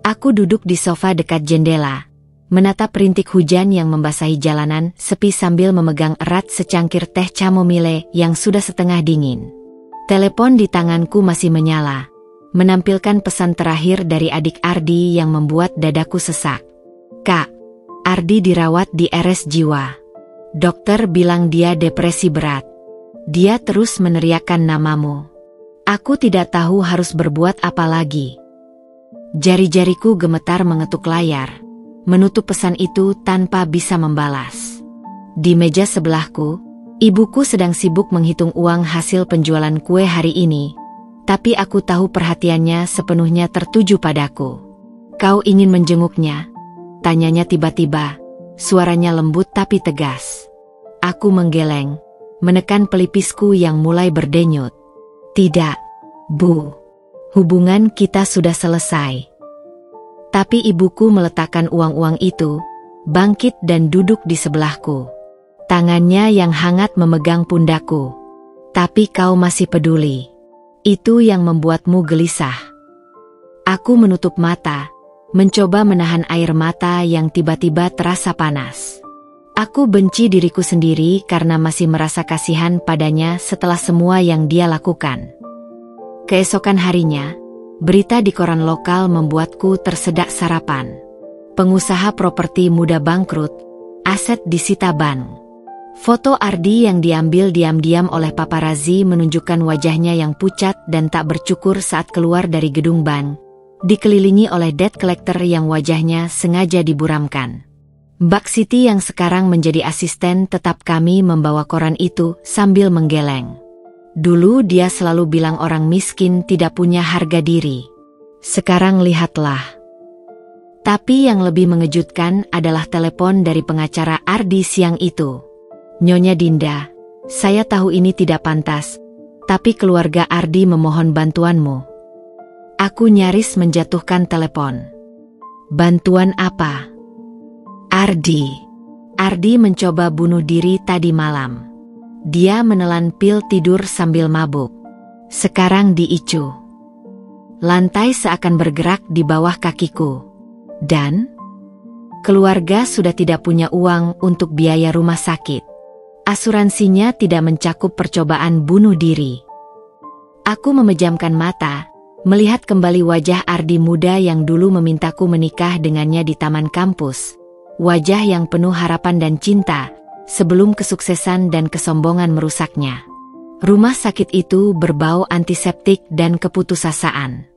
Aku duduk di sofa dekat jendela, menatap rintik hujan yang membasahi jalanan sepi sambil memegang erat secangkir teh chamomile yang sudah setengah dingin. Telepon di tanganku masih menyala, menampilkan pesan terakhir dari adik Ardi yang membuat dadaku sesak. "Kak, Ardi dirawat di RS Jiwa. Dokter bilang dia depresi berat. Dia terus meneriakkan namamu. Aku tidak tahu harus berbuat apa lagi." Jari-jariku gemetar mengetuk layar, menutup pesan itu tanpa bisa membalas. Di meja sebelahku, ibuku sedang sibuk menghitung uang hasil penjualan kue hari ini, tapi aku tahu perhatiannya sepenuhnya tertuju padaku. "Kau ingin menjenguknya?" tanyanya tiba-tiba, suaranya lembut tapi tegas. Aku menggeleng, menekan pelipisku yang mulai berdenyut. "Tidak, Bu. Hubungan kita sudah selesai." Tapi ibuku meletakkan uang-uang itu, bangkit dan duduk di sebelahku. Tangannya yang hangat memegang pundakku. "Tapi kau masih peduli. Itu yang membuatmu gelisah." Aku menutup mata, mencoba menahan air mata yang tiba-tiba terasa panas. Aku benci diriku sendiri karena masih merasa kasihan padanya setelah semua yang dia lakukan. Keesokan harinya, berita di koran lokal membuatku tersedak sarapan. Pengusaha properti muda bangkrut, aset disita bank. Foto Ardi yang diambil diam-diam oleh paparazzi menunjukkan wajahnya yang pucat dan tak bercukur saat keluar dari gedung bank, dikelilingi oleh debt collector yang wajahnya sengaja diburamkan. Mbak Siti yang sekarang menjadi asisten tetap kami membawa koran itu sambil menggeleng. Dulu dia selalu bilang orang miskin tidak punya harga diri. Sekarang lihatlah. Tapi yang lebih mengejutkan adalah telepon dari pengacara Ardi siang itu. "Nyonya Dinda, saya tahu ini tidak pantas, tapi keluarga Ardi memohon bantuanmu." Aku nyaris menjatuhkan telepon. "Bantuan apa?" Ardi mencoba bunuh diri tadi malam. Dia menelan pil tidur sambil mabuk. Sekarang diicu. Lantai seakan bergerak di bawah kakiku. Dan keluarga sudah tidak punya uang untuk biaya rumah sakit. Asuransinya tidak mencakup percobaan bunuh diri. Aku memejamkan mata, melihat kembali wajah Ardi muda yang dulu memintaku menikah dengannya di taman kampus. Wajah yang penuh harapan dan cinta, sebelum kesuksesan dan kesombongan merusaknya. Rumah sakit itu berbau antiseptik dan keputusasaan.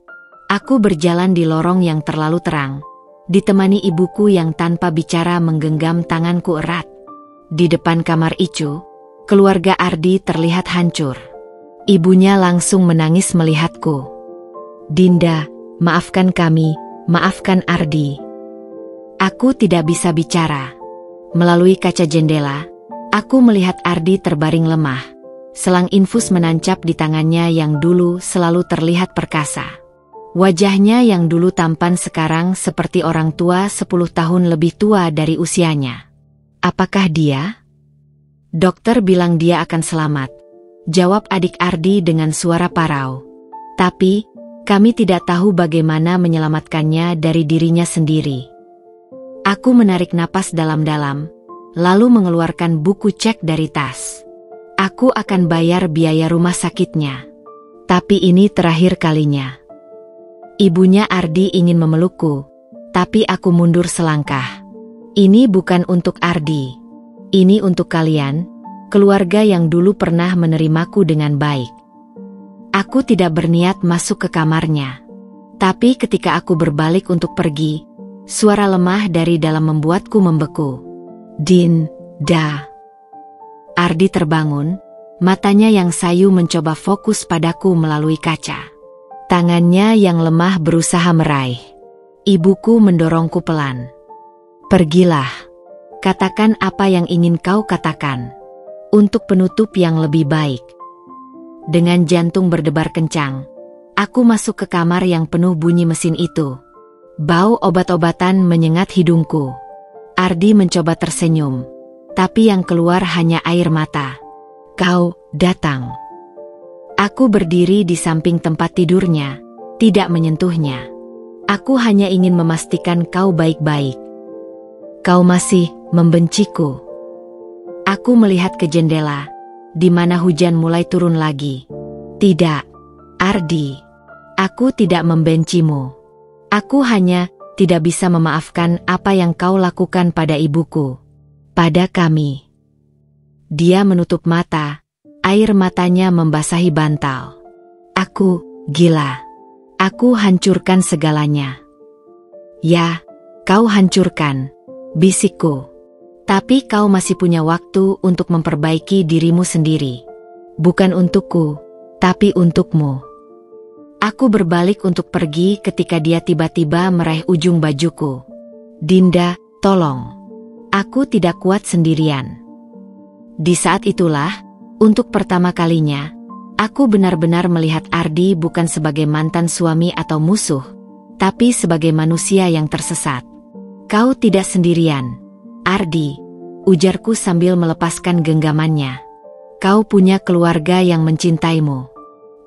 Aku berjalan di lorong yang terlalu terang, ditemani ibuku yang tanpa bicara menggenggam tanganku erat. Di depan kamar Icu, keluarga Ardi terlihat hancur. Ibunya langsung menangis melihatku. "Dinda, maafkan kami, maafkan Ardi." Aku tidak bisa bicara. Melalui kaca jendela, aku melihat Ardi terbaring lemah. Selang infus menancap di tangannya yang dulu selalu terlihat perkasa. Wajahnya yang dulu tampan sekarang seperti orang tua 10 tahun lebih tua dari usianya. "Apakah dia?" "Dokter bilang dia akan selamat," jawab adik Ardi dengan suara parau. "Tapi, kami tidak tahu bagaimana menyelamatkannya dari dirinya sendiri." Aku menarik napas dalam-dalam, lalu mengeluarkan buku cek dari tas. Aku akan bayar biaya rumah sakitnya. Tapi ini terakhir kalinya. Ibunya Ardi ingin memelukku, tapi aku mundur selangkah. "Ini bukan untuk Ardi. Ini untuk kalian, keluarga yang dulu pernah menerimaku dengan baik." Aku tidak berniat masuk ke kamarnya. Tapi ketika aku berbalik untuk pergi, suara lemah dari dalam membuatku membeku. "Dinda." Ardi terbangun, matanya yang sayu mencoba fokus padaku melalui kaca. Tangannya yang lemah berusaha meraih. Ibuku mendorongku pelan. "Pergilah. Katakan apa yang ingin kau katakan. Untuk penutup yang lebih baik." Dengan jantung berdebar kencang, aku masuk ke kamar yang penuh bunyi mesin itu. Bau obat-obatan menyengat hidungku. Ardi mencoba tersenyum, tapi yang keluar hanya air mata. Kau datang. Aku berdiri di samping tempat tidurnya, tidak menyentuhnya. Aku hanya ingin memastikan kau baik-baik. Kau masih membenciku. Aku melihat ke jendela, di mana hujan mulai turun lagi. Tidak, Ardi. Aku tidak membencimu. Aku hanya tidak bisa memaafkan apa yang kau lakukan pada ibuku. Pada kami. Dia menutup mata, air matanya membasahi bantal. Aku gila. Aku hancurkan segalanya. Ya, kau hancurkan, bisikku. Tapi kau masih punya waktu untuk memperbaiki dirimu sendiri. Bukan untukku, tapi untukmu. Aku berbalik untuk pergi ketika dia tiba-tiba meraih ujung bajuku. Dinda, tolong. Aku tidak kuat sendirian. Di saat itulah, untuk pertama kalinya, aku benar-benar melihat Ardi bukan sebagai mantan suami atau musuh, tapi sebagai manusia yang tersesat. Kau tidak sendirian, Ardi, ujarku sambil melepaskan genggamannya. Kau punya keluarga yang mencintaimu.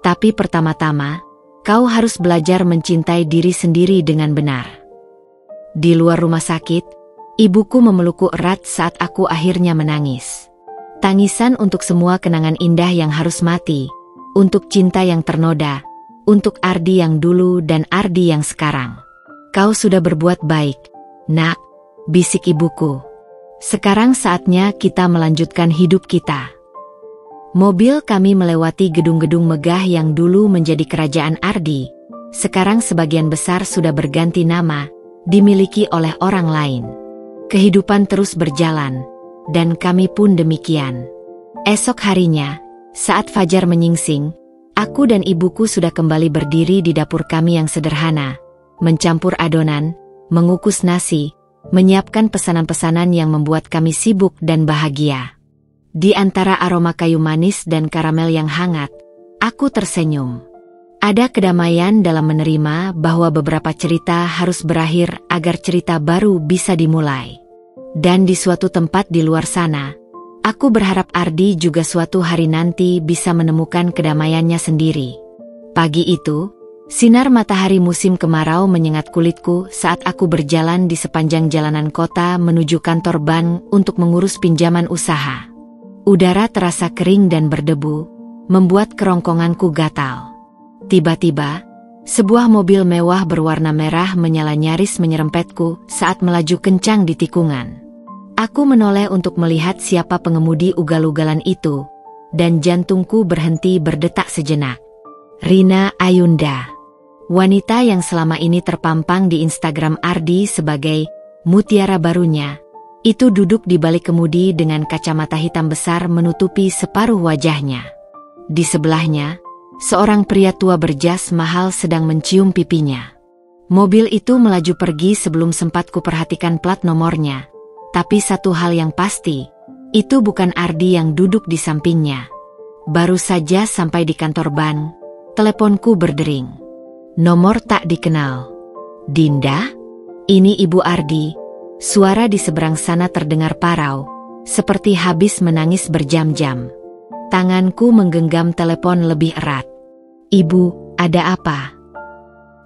Tapi pertama-tama, kau harus belajar mencintai diri sendiri dengan benar. Di luar rumah sakit, ibuku memelukku erat saat aku akhirnya menangis. Tangisan untuk semua kenangan indah yang harus mati, untuk cinta yang ternoda, untuk Ardi yang dulu dan Ardi yang sekarang. Kau sudah berbuat baik, nak, bisik ibuku. Sekarang saatnya kita melanjutkan hidup kita. Mobil kami melewati gedung-gedung megah yang dulu menjadi kerajaan Ardi. Sekarang sebagian besar sudah berganti nama, dimiliki oleh orang lain. Kehidupan terus berjalan, dan kami pun demikian. Esok harinya, saat fajar menyingsing, aku dan ibuku sudah kembali berdiri di dapur kami yang sederhana, mencampur adonan, mengukus nasi, menyiapkan pesanan-pesanan yang membuat kami sibuk dan bahagia. Di antara aroma kayu manis dan karamel yang hangat, aku tersenyum. Ada kedamaian dalam menerima bahwa beberapa cerita harus berakhir agar cerita baru bisa dimulai. Dan di suatu tempat di luar sana, aku berharap Ardi juga suatu hari nanti bisa menemukan kedamaiannya sendiri. Pagi itu, sinar matahari musim kemarau menyengat kulitku saat aku berjalan di sepanjang jalanan kota menuju kantor bank untuk mengurus pinjaman usaha. Udara terasa kering dan berdebu, membuat kerongkonganku gatal. Tiba-tiba, sebuah mobil mewah berwarna merah menyala nyaris menyerempetku saat melaju kencang di tikungan. Aku menoleh untuk melihat siapa pengemudi ugal-ugalan itu, dan jantungku berhenti berdetak sejenak. Rina Ayunda, wanita yang selama ini terpampang di Instagram Ardi sebagai mutiara barunya, itu duduk di balik kemudi dengan kacamata hitam besar menutupi separuh wajahnya. Di sebelahnya, seorang pria tua berjas mahal sedang mencium pipinya. Mobil itu melaju pergi sebelum sempat kuperhatikan plat nomornya. Tapi satu hal yang pasti, itu bukan Ardi yang duduk di sampingnya. Baru saja sampai di kantor bank, teleponku berdering. Nomor tak dikenal. Dinda? Ini Ibu Ardi. Suara di seberang sana terdengar parau, seperti habis menangis berjam-jam. Tanganku menggenggam telepon lebih erat. Ibu, ada apa?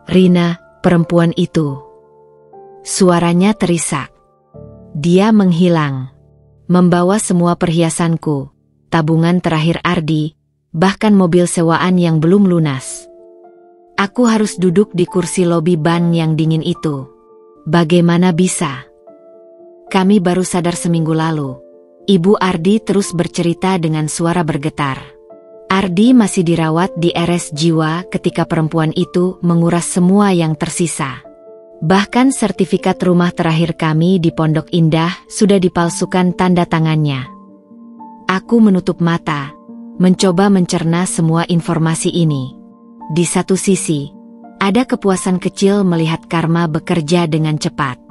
Rina, perempuan itu. Suaranya terisak. Dia menghilang. Membawa semua perhiasanku, tabungan terakhir Ardi, bahkan mobil sewaan yang belum lunas. Aku harus duduk di kursi lobi bank yang dingin itu. Bagaimana bisa? Kami baru sadar seminggu lalu. Ibu Ardi terus bercerita dengan suara bergetar. Ardi masih dirawat di RS Jiwa ketika perempuan itu menguras semua yang tersisa. Bahkan sertifikat rumah terakhir kami di Pondok Indah sudah dipalsukan tanda tangannya. Aku menutup mata, mencoba mencerna semua informasi ini. Di satu sisi, ada kepuasan kecil melihat karma bekerja dengan cepat.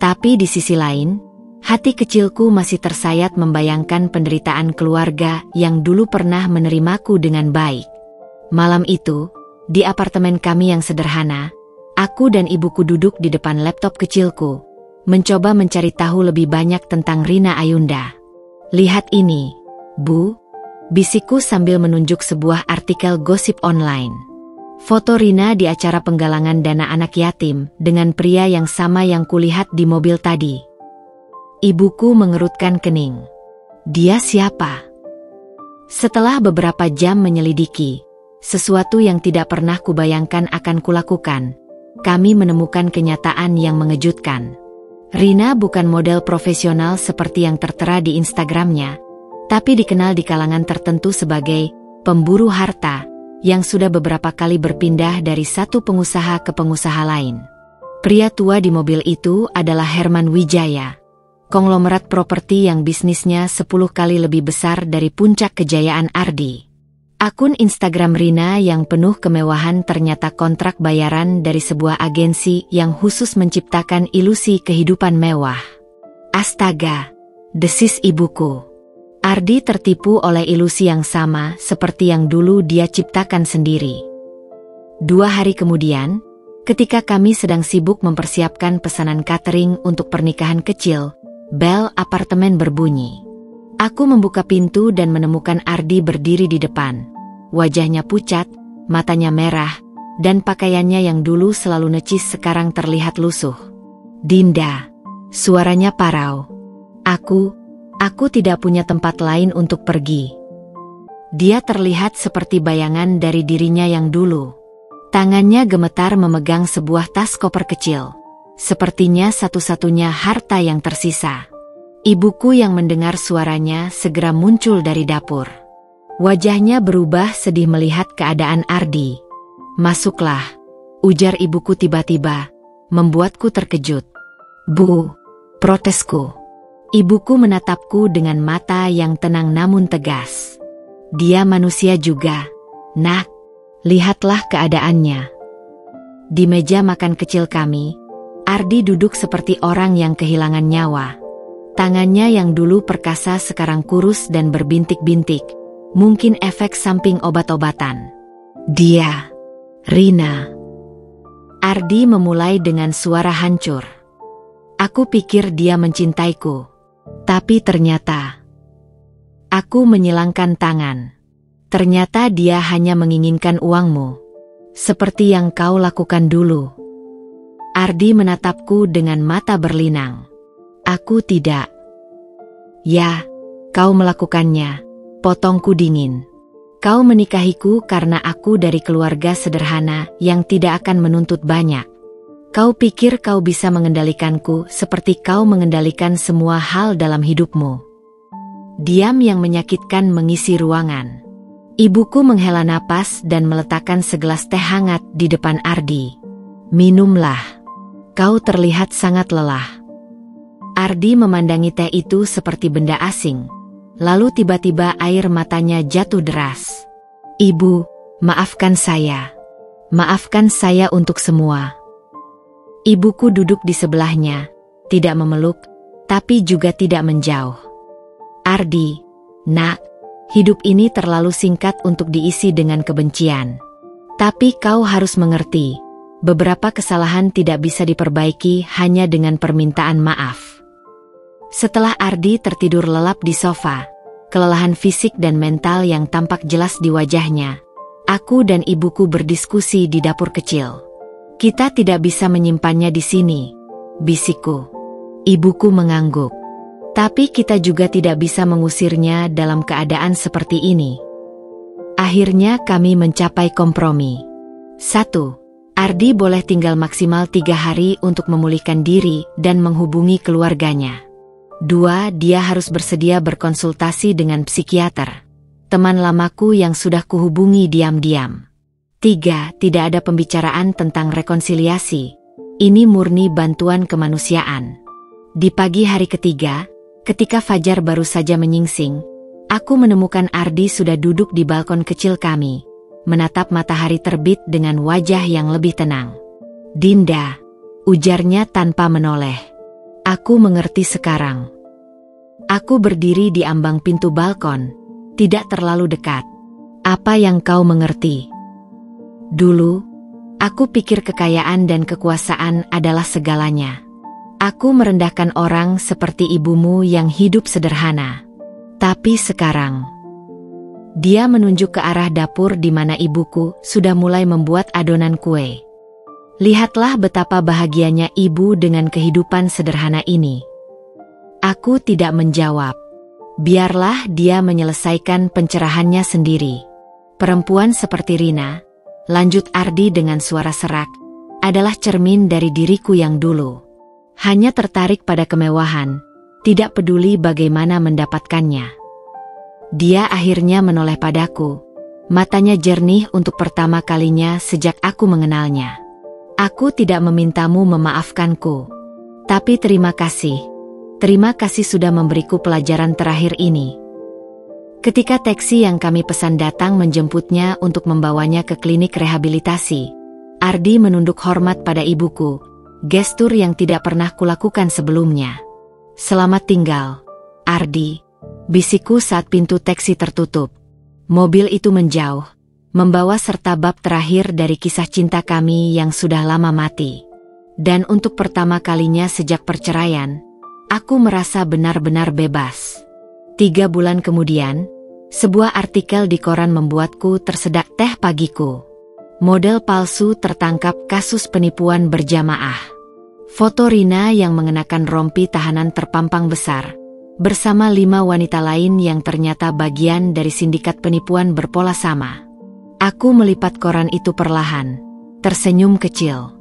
Tapi di sisi lain, hati kecilku masih tersayat membayangkan penderitaan keluarga yang dulu pernah menerimaku dengan baik. Malam itu, di apartemen kami yang sederhana, aku dan ibuku duduk di depan laptop kecilku, mencoba mencari tahu lebih banyak tentang Rina Ayunda. Lihat ini, Bu. bisikku sambil menunjuk sebuah artikel gosip online. Foto Rina di acara penggalangan dana anak yatim dengan pria yang sama yang kulihat di mobil tadi. Ibuku mengerutkan kening. Dia siapa? Setelah beberapa jam menyelidiki, sesuatu yang tidak pernah kubayangkan akan kulakukan, kami menemukan kenyataan yang mengejutkan. Rina bukan model profesional seperti yang tertera di Instagramnya, tapi dikenal di kalangan tertentu sebagai pemburu harta yang sudah beberapa kali berpindah dari satu pengusaha ke pengusaha lain. Pria tua di mobil itu adalah Herman Wijaya, konglomerat properti yang bisnisnya 10 kali lebih besar dari puncak kejayaan Ardi. Akun Instagram Rina yang penuh kemewahan ternyata kontrak bayaran dari sebuah agensi yang khusus menciptakan ilusi kehidupan mewah. Astaga, desis ibuku. Ardi tertipu oleh ilusi yang sama seperti yang dulu dia ciptakan sendiri. 2 hari kemudian, ketika kami sedang sibuk mempersiapkan pesanan catering untuk pernikahan kecil, bel apartemen berbunyi. Aku membuka pintu dan menemukan Ardi berdiri di depan. Wajahnya pucat, matanya merah, dan pakaiannya yang dulu selalu necis sekarang terlihat lusuh. Dinda, suaranya parau. Aku tidak punya tempat lain untuk pergi. Dia terlihat seperti bayangan dari dirinya yang dulu. Tangannya gemetar memegang sebuah tas koper kecil. Sepertinya satu-satunya harta yang tersisa. Ibuku yang mendengar suaranya segera muncul dari dapur. Wajahnya berubah sedih melihat keadaan Ardi. "Masuklah," ujar ibuku tiba-tiba, membuatku terkejut. "Bu," protesku. Ibuku menatapku dengan mata yang tenang namun tegas. "Dia manusia juga, Nak. Lihatlah keadaannya." Di meja makan kecil kami, Ardi duduk seperti orang yang kehilangan nyawa. Tangannya yang dulu perkasa sekarang kurus dan berbintik-bintik, mungkin efek samping obat-obatan. "Dia, Rina." Ardi memulai dengan suara hancur. Aku pikir dia mencintaiku. Tapi ternyata, aku menyilangkan tangan. Ternyata dia hanya menginginkan uangmu, seperti yang kau lakukan dulu. Ardi menatapku dengan mata berlinang. Aku tidak. "Ya, kau melakukannya," potongku dingin. "Kau menikahiku karena aku dari keluarga sederhana yang tidak akan menuntut banyak. Kau pikir kau bisa mengendalikanku seperti kau mengendalikan semua hal dalam hidupmu." Diam yang menyakitkan mengisi ruangan. Ibuku menghela napas dan meletakkan segelas teh hangat di depan Ardi. "Minumlah. Kau terlihat sangat lelah." Ardi memandangi teh itu seperti benda asing. Lalu tiba-tiba air matanya jatuh deras. "Ibu, maafkan saya. Maafkan saya untuk semua." Ibuku duduk di sebelahnya, tidak memeluk, tapi juga tidak menjauh. "Ardi, Nak, hidup ini terlalu singkat untuk diisi dengan kebencian. Tapi kau harus mengerti, beberapa kesalahan tidak bisa diperbaiki hanya dengan permintaan maaf." Setelah Ardi tertidur lelap di sofa, kelelahan fisik dan mental yang tampak jelas di wajahnya, aku dan ibuku berdiskusi di dapur kecil. "Kita tidak bisa menyimpannya di sini," bisikku. Ibuku mengangguk. "Tapi kita juga tidak bisa mengusirnya dalam keadaan seperti ini." Akhirnya kami mencapai kompromi. 1. Ardi boleh tinggal maksimal 3 hari untuk memulihkan diri dan menghubungi keluarganya. 2. Dia harus bersedia berkonsultasi dengan psikiater, teman lamaku yang sudah kuhubungi diam-diam. 3. Tidak ada pembicaraan tentang rekonsiliasi. Ini murni bantuan kemanusiaan. Di pagi hari ketiga, ketika fajar baru saja menyingsing, aku menemukan Ardi sudah duduk di balkon kecil kami, menatap matahari terbit dengan wajah yang lebih tenang. "Dinda," ujarnya tanpa menoleh. "Aku mengerti sekarang." Aku berdiri di ambang pintu balkon, tidak terlalu dekat. "Apa yang kau mengerti?" "Dulu, aku pikir kekayaan dan kekuasaan adalah segalanya. Aku merendahkan orang seperti ibumu yang hidup sederhana. Tapi sekarang, Dia menunjuk ke arah dapur di mana ibuku sudah mulai membuat adonan kue. Lihatlah betapa bahagianya ibu dengan kehidupan sederhana ini. Aku tidak menjawab. Biarlah dia menyelesaikan pencerahannya sendiri. Perempuan seperti Rina, lanjut Ardi dengan suara serak, adalah cermin dari diriku yang dulu. Hanya tertarik pada kemewahan, tidak peduli bagaimana mendapatkannya. Dia akhirnya menoleh padaku, matanya jernih untuk pertama kalinya sejak aku mengenalnya. Aku tidak memintamu memaafkanku, tapi terima kasih. Terima kasih sudah memberiku pelajaran terakhir ini. Ketika taksi yang kami pesan datang menjemputnya untuk membawanya ke klinik rehabilitasi, Ardi menunduk hormat pada ibuku, gestur yang tidak pernah kulakukan sebelumnya. Selamat tinggal, Ardi, bisikku saat pintu taksi tertutup. Mobil itu menjauh, membawa serta bab terakhir dari kisah cinta kami yang sudah lama mati. Dan untuk pertama kalinya sejak perceraian, aku merasa benar-benar bebas. 3 bulan kemudian, sebuah artikel di koran membuatku tersedak teh pagiku. Model palsu tertangkap kasus penipuan berjamaah. Foto Rina yang mengenakan rompi tahanan terpampang besar, bersama 5 wanita lain yang ternyata bagian dari sindikat penipuan berpola sama. Aku melipat koran itu perlahan, tersenyum kecil.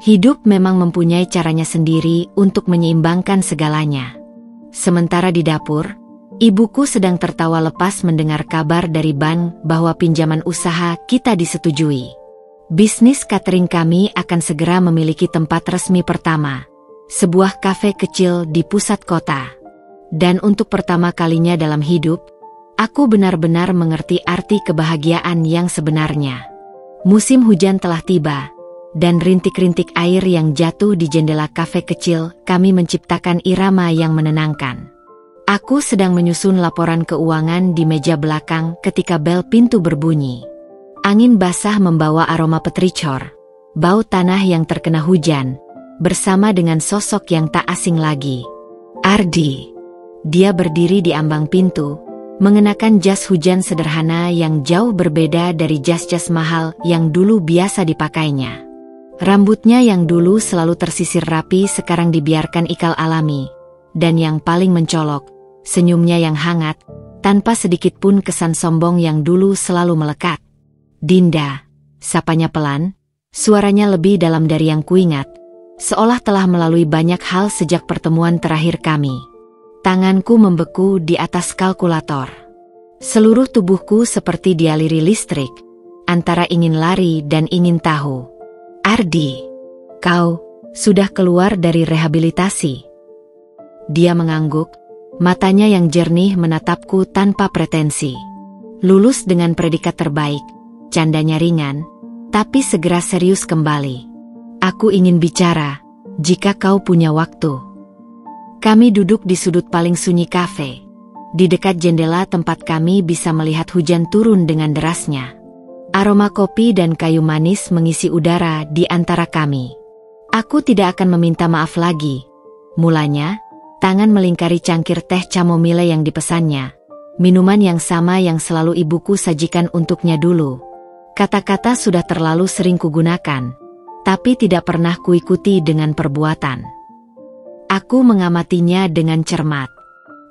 Hidup memang mempunyai caranya sendiri untuk menyeimbangkan segalanya. Sementara di dapur, ibuku sedang tertawa lepas mendengar kabar dari bank bahwa pinjaman usaha kita disetujui. Bisnis catering kami akan segera memiliki tempat resmi pertama, sebuah kafe kecil di pusat kota. Dan untuk pertama kalinya dalam hidup, aku benar-benar mengerti arti kebahagiaan yang sebenarnya. Musim hujan telah tiba, dan rintik-rintik air yang jatuh di jendela kafe kecil kami menciptakan irama yang menenangkan. Aku sedang menyusun laporan keuangan di meja belakang ketika bel pintu berbunyi. Angin basah membawa aroma petricor, bau tanah yang terkena hujan, bersama dengan sosok yang tak asing lagi. Ardi. Dia berdiri di ambang pintu, mengenakan jas hujan sederhana yang jauh berbeda dari jas-jas mahal yang dulu biasa dipakainya. Rambutnya yang dulu selalu tersisir rapi sekarang dibiarkan ikal alami, dan yang paling mencolok, senyumnya yang hangat, tanpa sedikit pun kesan sombong yang dulu selalu melekat. Dinda, sapanya pelan, suaranya lebih dalam dari yang kuingat, seolah telah melalui banyak hal sejak pertemuan terakhir kami. Tanganku membeku di atas kalkulator. Seluruh tubuhku seperti dialiri listrik, antara ingin lari dan ingin tahu. Ardi, kau sudah keluar dari rehabilitasi. Dia mengangguk, matanya yang jernih menatapku tanpa pretensi. Lulus dengan predikat terbaik, candanya ringan, tapi segera serius kembali. Aku ingin bicara, jika kau punya waktu. Kami duduk di sudut paling sunyi kafe. Di dekat jendela tempat kami bisa melihat hujan turun dengan derasnya. Aroma kopi dan kayu manis mengisi udara di antara kami. Aku tidak akan meminta maaf lagi. Mulanya, tangan melingkari cangkir teh chamomile yang dipesannya. Minuman yang sama yang selalu ibuku sajikan untuknya dulu. Kata-kata sudah terlalu sering kugunakan, tapi tidak pernah kuikuti dengan perbuatan. Aku mengamatinya dengan cermat.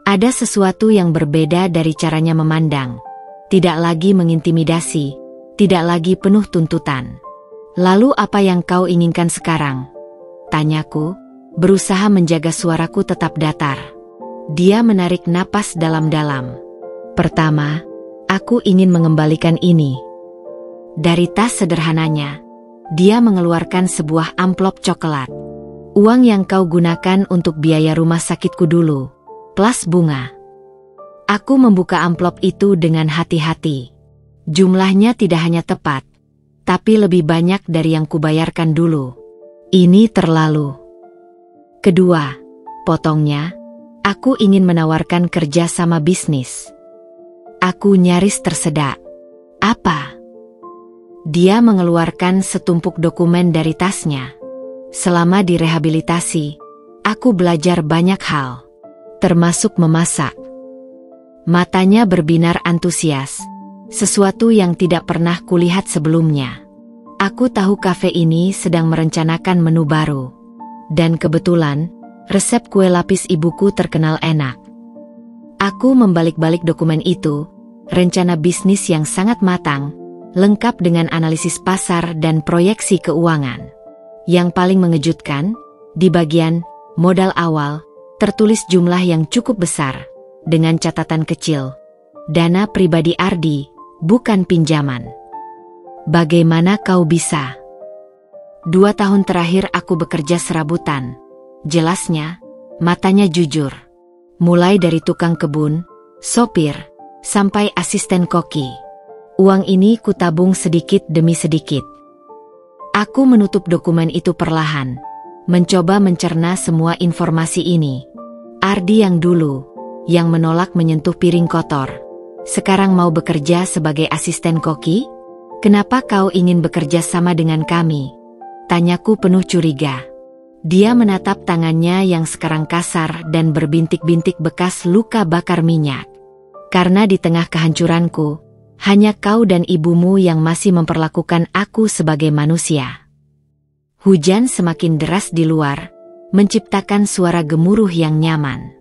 Ada sesuatu yang berbeda dari caranya memandang. Tidak lagi mengintimidasi. Tidak lagi penuh tuntutan. Lalu apa yang kau inginkan sekarang? Tanyaku, berusaha menjaga suaraku tetap datar. Dia menarik napas dalam-dalam. Pertama, aku ingin mengembalikan ini. Dari tas sederhananya, dia mengeluarkan sebuah amplop coklat. Uang yang kau gunakan untuk biaya rumah sakitku dulu, plus bunga. Aku membuka amplop itu dengan hati-hati. Jumlahnya tidak hanya tepat, tapi lebih banyak dari yang kubayarkan dulu. Ini terlalu. Kedua, potongnya, aku ingin menawarkan kerja sama bisnis. Aku nyaris tersedak. Apa? Dia mengeluarkan setumpuk dokumen dari tasnya. Selama di rehabilitasi, aku belajar banyak hal, termasuk memasak. Matanya berbinar antusias. sesuatu yang tidak pernah kulihat sebelumnya. Aku tahu kafe ini sedang merencanakan menu baru. Dan kebetulan, resep kue lapis ibuku terkenal enak. Aku membalik-balik dokumen itu, rencana bisnis yang sangat matang, lengkap dengan analisis pasar dan proyeksi keuangan. Yang paling mengejutkan, di bagian modal awal, tertulis jumlah yang cukup besar, dengan catatan kecil. Dana pribadi Ardi, bukan pinjaman. Bagaimana kau bisa? 2 tahun terakhir aku bekerja serabutan. Jelasnya, matanya jujur. Mulai dari tukang kebun, sopir, sampai asisten koki. Uang ini kutabung sedikit demi sedikit. Aku menutup dokumen itu perlahan, mencoba mencerna semua informasi ini. Ardi yang dulu, yang menolak menyentuh piring kotor, sekarang mau bekerja sebagai asisten koki? Kenapa kau ingin bekerja sama dengan kami? Tanyaku penuh curiga. Dia menatap tangannya yang sekarang kasar dan berbintik-bintik bekas luka bakar minyak. Karena di tengah kehancuranku, hanya kau dan ibumu yang masih memperlakukan aku sebagai manusia. Hujan semakin deras di luar, menciptakan suara gemuruh yang nyaman.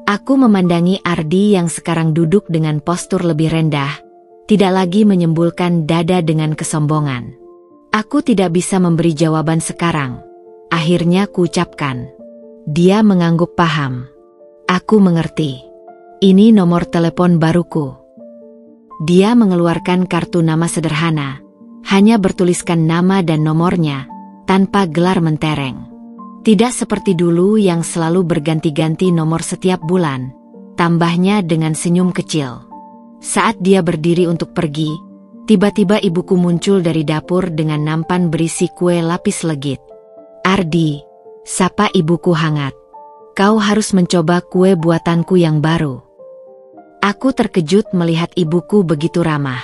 Aku memandangi Ardi yang sekarang duduk dengan postur lebih rendah, tidak lagi menyembulkan dada dengan kesombongan. Aku tidak bisa memberi jawaban sekarang. Akhirnya kuucapkan. Dia mengangguk paham. Aku mengerti. Ini nomor telepon baruku. Dia mengeluarkan kartu nama sederhana, hanya bertuliskan nama dan nomornya, tanpa gelar mentereng. Tidak seperti dulu yang selalu berganti-ganti nomor setiap bulan, tambahnya dengan senyum kecil. Saat dia berdiri untuk pergi, tiba-tiba ibuku muncul dari dapur dengan nampan berisi kue lapis legit. Ardi, sapa ibuku hangat. Kau harus mencoba kue buatanku yang baru. Aku terkejut melihat ibuku begitu ramah.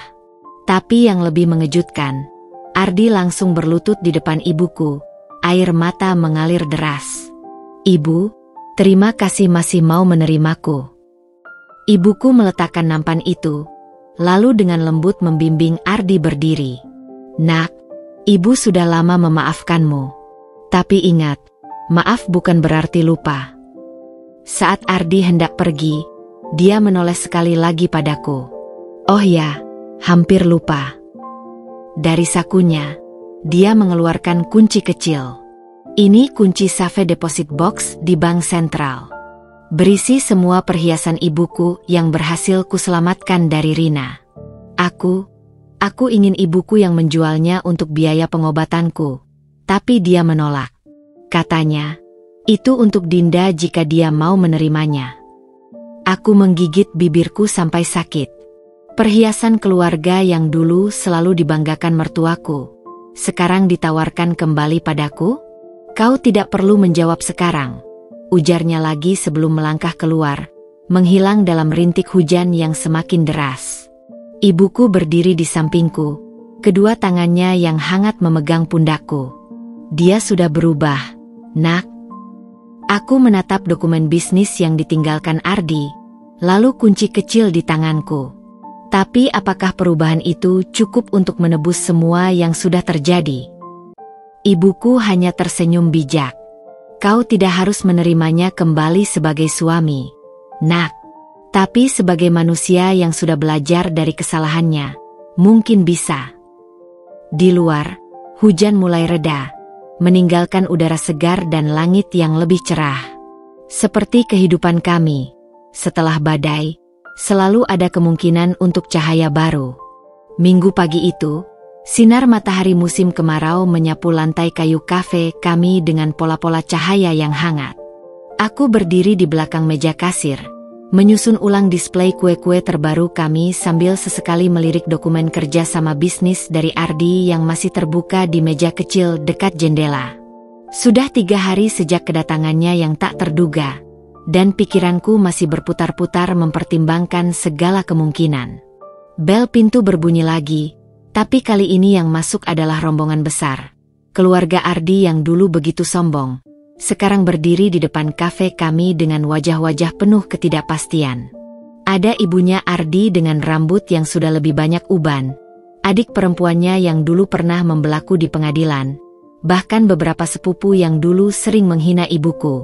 Tapi yang lebih mengejutkan, Ardi langsung berlutut di depan ibuku, air mata mengalir deras. Ibu, terima kasih masih mau menerimaku. Ibuku meletakkan nampan itu, lalu dengan lembut membimbing Ardi berdiri. Nak, ibu sudah lama memaafkanmu. Tapi ingat, maaf bukan berarti lupa. Saat Ardi hendak pergi, dia menoleh sekali lagi padaku. Oh ya, hampir lupa. Dari sakunya, dia mengeluarkan kunci kecil. Ini kunci safe deposit box di bank sentral. Berisi semua perhiasan ibuku yang berhasil kuselamatkan dari Rina. Aku ingin ibuku yang menjualnya untuk biaya pengobatanku. Tapi dia menolak. Katanya, itu untuk Dinda jika dia mau menerimanya. Aku menggigit bibirku sampai sakit. Perhiasan keluarga yang dulu selalu dibanggakan mertuaku, sekarang ditawarkan kembali padaku? Kau tidak perlu menjawab sekarang, ujarnya lagi sebelum melangkah keluar, menghilang dalam rintik hujan yang semakin deras. Ibuku berdiri di sampingku, kedua tangannya yang hangat memegang pundakku. Dia sudah berubah, nak. Aku menatap dokumen bisnis yang ditinggalkan Ardi, lalu kunci kecil di tanganku. Tapi apakah perubahan itu cukup untuk menebus semua yang sudah terjadi? Ibuku hanya tersenyum bijak. Kau tidak harus menerimanya kembali sebagai suami, nak. Tapi sebagai manusia yang sudah belajar dari kesalahannya, mungkin bisa. Di luar, hujan mulai reda, meninggalkan udara segar dan langit yang lebih cerah. Seperti kehidupan kami, setelah badai, selalu ada kemungkinan untuk cahaya baru. Minggu pagi itu, sinar matahari musim kemarau menyapu lantai kayu kafe kami dengan pola-pola cahaya yang hangat. Aku berdiri di belakang meja kasir, menyusun ulang display kue-kue terbaru kami sambil sesekali melirik dokumen kerja sama bisnis dari Ardi yang masih terbuka di meja kecil dekat jendela. Sudah 3 hari sejak kedatangannya yang tak terduga, dan pikiranku masih berputar-putar mempertimbangkan segala kemungkinan. Bel pintu berbunyi lagi, tapi kali ini yang masuk adalah rombongan besar. Keluarga Ardi yang dulu begitu sombong, sekarang berdiri di depan kafe kami dengan wajah-wajah penuh ketidakpastian. Ada ibunya Ardi dengan rambut yang sudah lebih banyak uban, adik perempuannya yang dulu pernah membelaku di pengadilan, bahkan beberapa sepupu yang dulu sering menghina ibuku.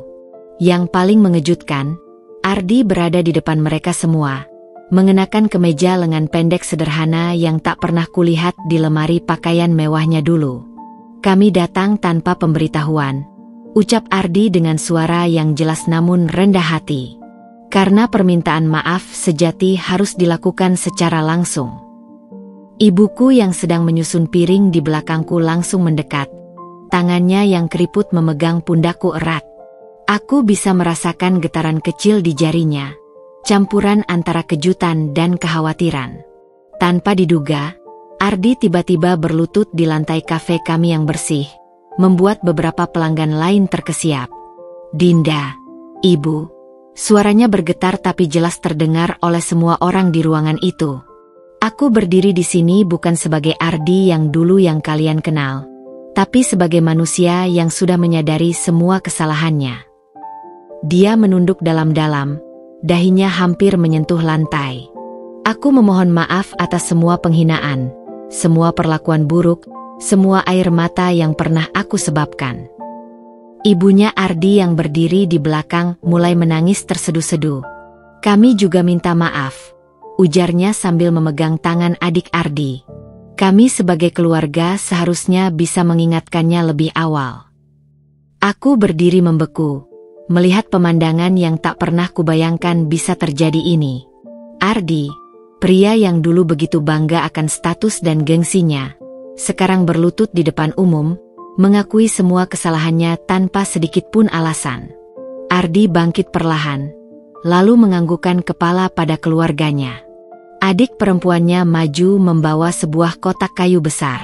Yang paling mengejutkan, Ardi berada di depan mereka semua, mengenakan kemeja lengan pendek sederhana yang tak pernah kulihat di lemari pakaian mewahnya dulu. "Kami datang tanpa pemberitahuan," ucap Ardi dengan suara yang jelas namun rendah hati. "Karena permintaan maaf sejati harus dilakukan secara langsung." Ibuku yang sedang menyusun piring di belakangku langsung mendekat. Tangannya yang keriput memegang pundakku erat. Aku bisa merasakan getaran kecil di jarinya, campuran antara kejutan dan kekhawatiran. Tanpa diduga, Ardi tiba-tiba berlutut di lantai kafe kami yang bersih, membuat beberapa pelanggan lain terkesiap. "Dinda, Ibu." Suaranya bergetar tapi jelas terdengar oleh semua orang di ruangan itu. Aku berdiri di sini bukan sebagai Ardi yang dulu yang kalian kenal, tapi sebagai manusia yang sudah menyadari semua kesalahannya. Dia menunduk dalam-dalam, dahinya hampir menyentuh lantai. "Aku memohon maaf atas semua penghinaan, semua perlakuan buruk, semua air mata yang pernah aku sebabkan." Ibunya Ardi yang berdiri di belakang mulai menangis terseduh-seduh. "Kami juga minta maaf," ujarnya sambil memegang tangan adik Ardi. "Kami sebagai keluarga seharusnya bisa mengingatkannya lebih awal." Aku berdiri membeku, melihat pemandangan yang tak pernah kubayangkan bisa terjadi ini. Ardi, pria yang dulu begitu bangga akan status dan gengsinya, sekarang berlutut di depan umum, mengakui semua kesalahannya tanpa sedikit pun alasan. Ardi bangkit perlahan, lalu menganggukkan kepala pada keluarganya. Adik perempuannya maju membawa sebuah kotak kayu besar.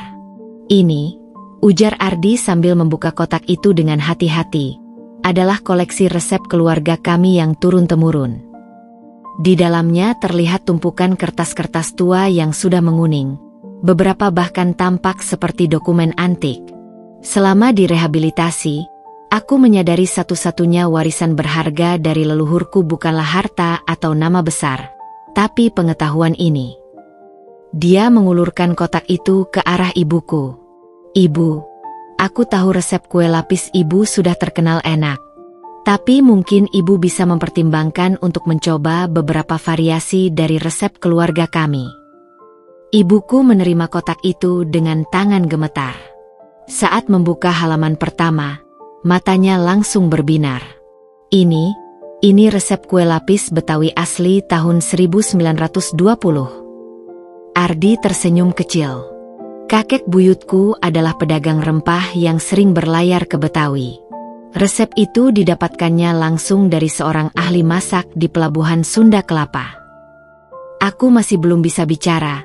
"Ini," ujar Ardi sambil membuka kotak itu dengan hati-hati, "adalah koleksi resep keluarga kami yang turun-temurun." Di dalamnya terlihat tumpukan kertas-kertas tua yang sudah menguning, beberapa bahkan tampak seperti dokumen antik. Selama direhabilitasi, aku menyadari satu-satunya warisan berharga dari leluhurku bukanlah harta atau nama besar, tapi pengetahuan ini. Dia mengulurkan kotak itu ke arah ibuku. "Ibu, aku tahu resep kue lapis ibu sudah terkenal enak. Tapi mungkin ibu bisa mempertimbangkan untuk mencoba beberapa variasi dari resep keluarga kami." Ibuku menerima kotak itu dengan tangan gemetar. Saat membuka halaman pertama, matanya langsung berbinar. Ini resep kue lapis Betawi asli tahun 1920. Ardi tersenyum kecil. "Kakek buyutku adalah pedagang rempah yang sering berlayar ke Betawi. Resep itu didapatkannya langsung dari seorang ahli masak di pelabuhan Sunda Kelapa." Aku masih belum bisa bicara,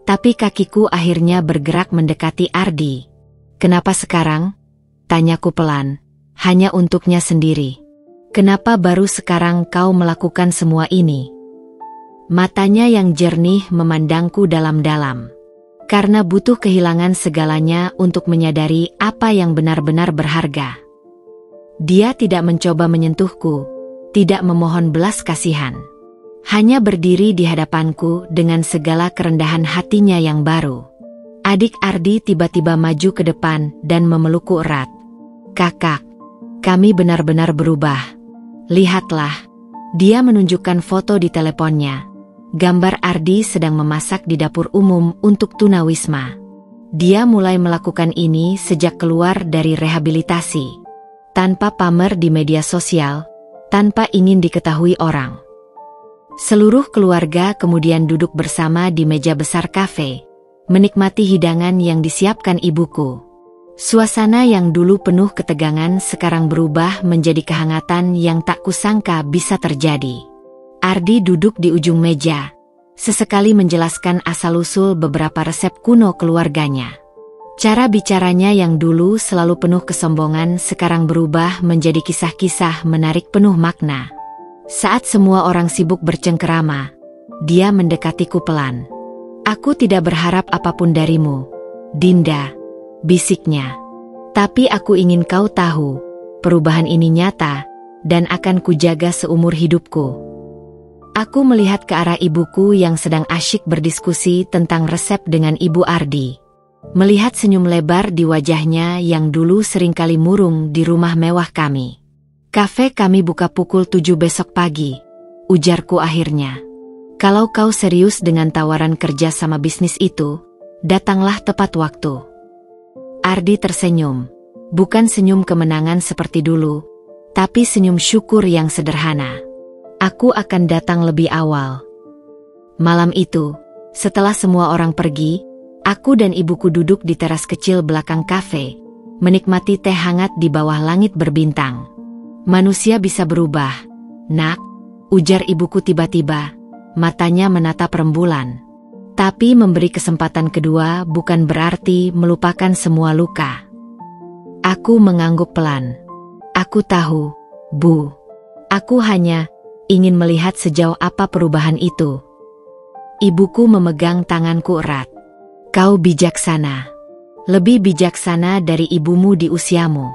tapi kakiku akhirnya bergerak mendekati Ardi. "Kenapa sekarang?" tanyaku pelan, hanya untuknya sendiri. "Kenapa baru sekarang kau melakukan semua ini?" Matanya yang jernih memandangku dalam-dalam. Karena butuh kehilangan segalanya untuk menyadari apa yang benar-benar berharga. Dia tidak mencoba menyentuhku, tidak memohon belas kasihan. Hanya berdiri di hadapanku dengan segala kerendahan hatinya yang baru. Adik Ardi tiba-tiba maju ke depan dan memelukku erat. "Kakak, kami benar-benar berubah. Lihatlah." Dia menunjukkan foto di teleponnya. Gambar Ardi sedang memasak di dapur umum untuk tunawisma. Dia mulai melakukan ini sejak keluar dari rehabilitasi. Tanpa pamer di media sosial, tanpa ingin diketahui orang. Seluruh keluarga kemudian duduk bersama di meja besar kafe, menikmati hidangan yang disiapkan ibuku. Suasana yang dulu penuh ketegangan sekarang berubah menjadi kehangatan yang tak kusangka bisa terjadi. Ardi duduk di ujung meja, sesekali menjelaskan asal-usul beberapa resep kuno keluarganya. Cara bicaranya yang dulu selalu penuh kesombongan sekarang berubah menjadi kisah-kisah menarik penuh makna. Saat semua orang sibuk bercengkerama, dia mendekatiku pelan. "Aku tidak berharap apapun darimu, Dinda," bisiknya. "Tapi aku ingin kau tahu, perubahan ini nyata, dan akan kujaga seumur hidupku." Aku melihat ke arah ibuku yang sedang asyik berdiskusi tentang resep dengan Ibu Ardi. Melihat senyum lebar di wajahnya yang dulu seringkali murung di rumah mewah kami. Kafe kami buka pukul 7 besok pagi, ujarku akhirnya. Kalau kau serius dengan tawaran kerja sama bisnis itu, datanglah tepat waktu. Ardi tersenyum. Bukan senyum kemenangan seperti dulu, tapi senyum syukur yang sederhana. Aku akan datang lebih awal. Malam itu, setelah semua orang pergi, aku dan ibuku duduk di teras kecil belakang kafe, menikmati teh hangat di bawah langit berbintang. Manusia bisa berubah, nak, ujar ibuku tiba-tiba, matanya menatap rembulan. Tapi memberi kesempatan kedua bukan berarti melupakan semua luka. Aku mengangguk pelan. Aku tahu, Bu. Aku hanya ingin melihat sejauh apa perubahan itu. Ibuku memegang tanganku erat. Kau bijaksana. Lebih bijaksana dari ibumu di usiamu.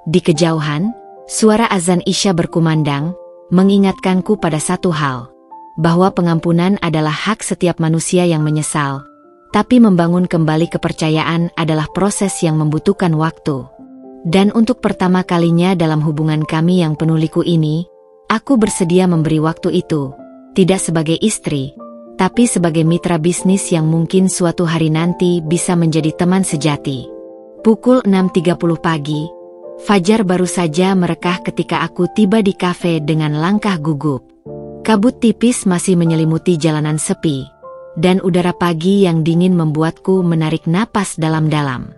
Di kejauhan, suara azan Isya berkumandang, mengingatkanku pada satu hal. Bahwa pengampunan adalah hak setiap manusia yang menyesal. Tapi membangun kembali kepercayaan adalah proses yang membutuhkan waktu. Dan untuk pertama kalinya dalam hubungan kami yang penuh liku ini, aku bersedia memberi waktu itu, tidak sebagai istri, tapi sebagai mitra bisnis yang mungkin suatu hari nanti bisa menjadi teman sejati. Pukul 6.30 pagi, fajar baru saja merekah ketika aku tiba di kafe dengan langkah gugup. Kabut tipis masih menyelimuti jalanan sepi, dan udara pagi yang dingin membuatku menarik napas dalam-dalam.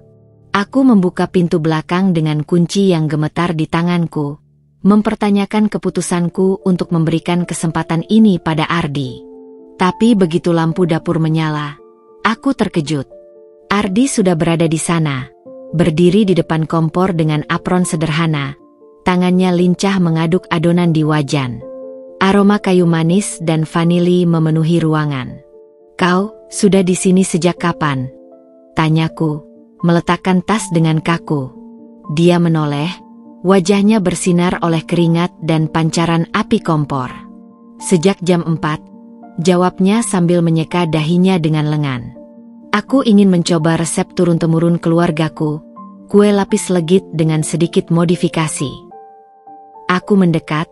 Aku membuka pintu belakang dengan kunci yang gemetar di tanganku, mempertanyakan keputusanku untuk memberikan kesempatan ini pada Ardi. Tapi begitu lampu dapur menyala, aku terkejut. Ardi sudah berada di sana, berdiri di depan kompor dengan apron sederhana, tangannya lincah mengaduk adonan di wajan. Aroma kayu manis dan vanili memenuhi ruangan. Kau sudah di sini sejak kapan? Tanyaku, meletakkan tas dengan kaku. Dia menoleh, wajahnya bersinar oleh keringat dan pancaran api kompor. Sejak jam 4, jawabnya sambil menyeka dahinya dengan lengan. Aku ingin mencoba resep turun-temurun keluargaku, kue lapis legit dengan sedikit modifikasi. Aku mendekat,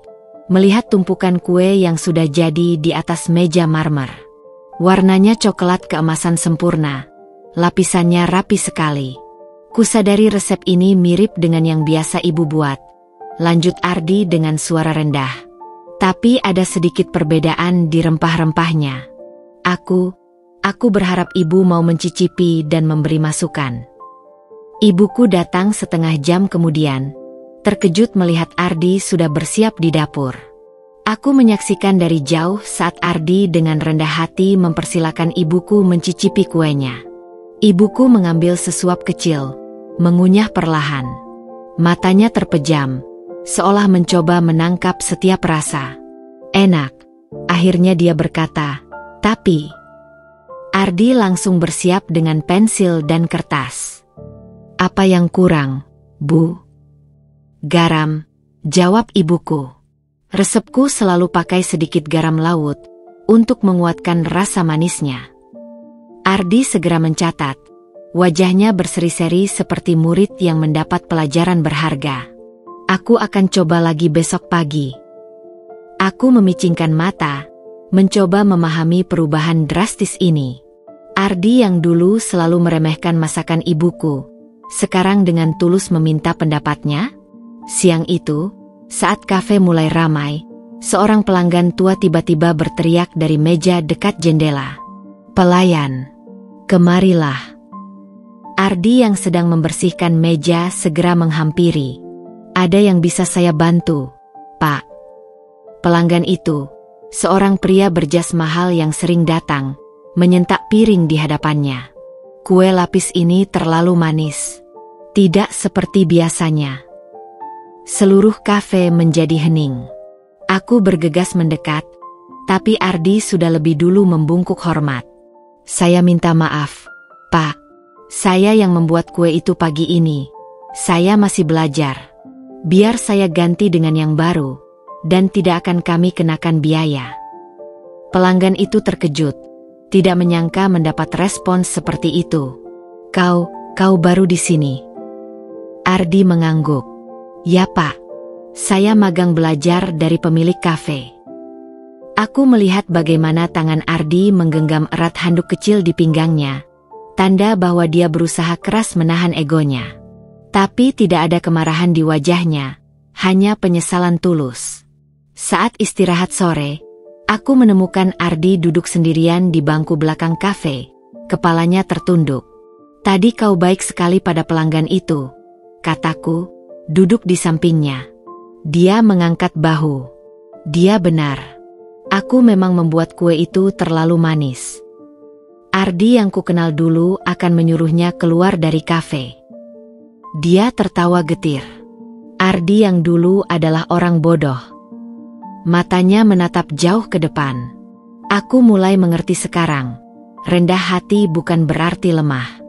melihat tumpukan kue yang sudah jadi di atas meja marmer. Warnanya coklat keemasan sempurna, lapisannya rapi sekali. Kusadari resep ini mirip dengan yang biasa ibu buat, lanjut Ardi dengan suara rendah. Tapi ada sedikit perbedaan di rempah-rempahnya. Aku berharap ibu mau mencicipi dan memberi masukan. Ibuku datang setengah jam kemudian, terkejut melihat Ardi sudah bersiap di dapur. Aku menyaksikan dari jauh saat Ardi dengan rendah hati mempersilakan ibuku mencicipi kuenya. Ibuku mengambil sesuap kecil, mengunyah perlahan. Matanya terpejam, seolah mencoba menangkap setiap rasa. Enak, akhirnya dia berkata, tapi... Ardi langsung bersiap dengan pensil dan kertas. Apa yang kurang, Bu? Garam, jawab ibuku. Resepku selalu pakai sedikit garam laut, untuk menguatkan rasa manisnya. Ardi segera mencatat, wajahnya berseri-seri seperti murid yang mendapat pelajaran berharga. Aku akan coba lagi besok pagi. Aku memicingkan mata, mencoba memahami perubahan drastis ini. Ardi yang dulu selalu meremehkan masakan ibuku, sekarang dengan tulus meminta pendapatnya. Siang itu, saat kafe mulai ramai, seorang pelanggan tua tiba-tiba berteriak dari meja dekat jendela. Pelayan, kemarilah. Ardi yang sedang membersihkan meja segera menghampiri. Ada yang bisa saya bantu, Pak? Pelanggan itu, seorang pria berjas mahal yang sering datang, menyentak piring di hadapannya. Kue lapis ini terlalu manis. Tidak seperti biasanya. Seluruh kafe menjadi hening. Aku bergegas mendekat, tapi Ardi sudah lebih dulu membungkuk hormat. Saya minta maaf, Pak. Saya yang membuat kue itu pagi ini. Saya masih belajar. Biar saya ganti dengan yang baru, dan tidak akan kami kenakan biaya. Pelanggan itu terkejut, tidak menyangka mendapat respons seperti itu. Kau baru di sini? Ardi mengangguk. Ya Pak, saya magang belajar dari pemilik kafe. Aku melihat bagaimana tangan Ardi menggenggam erat handuk kecil di pinggangnya, tanda bahwa dia berusaha keras menahan egonya. Tapi tidak ada kemarahan di wajahnya, hanya penyesalan tulus. Saat istirahat sore, aku menemukan Ardi duduk sendirian di bangku belakang kafe, kepalanya tertunduk. Tadi kau baik sekali pada pelanggan itu, kataku, duduk di sampingnya. Dia mengangkat bahu. Dia benar. Aku memang membuat kue itu terlalu manis. Ardi yang kukenal dulu akan menyuruhnya keluar dari kafe. Dia tertawa getir. Ardi yang dulu adalah orang bodoh. Matanya menatap jauh ke depan. Aku mulai mengerti sekarang. Rendah hati bukan berarti lemah.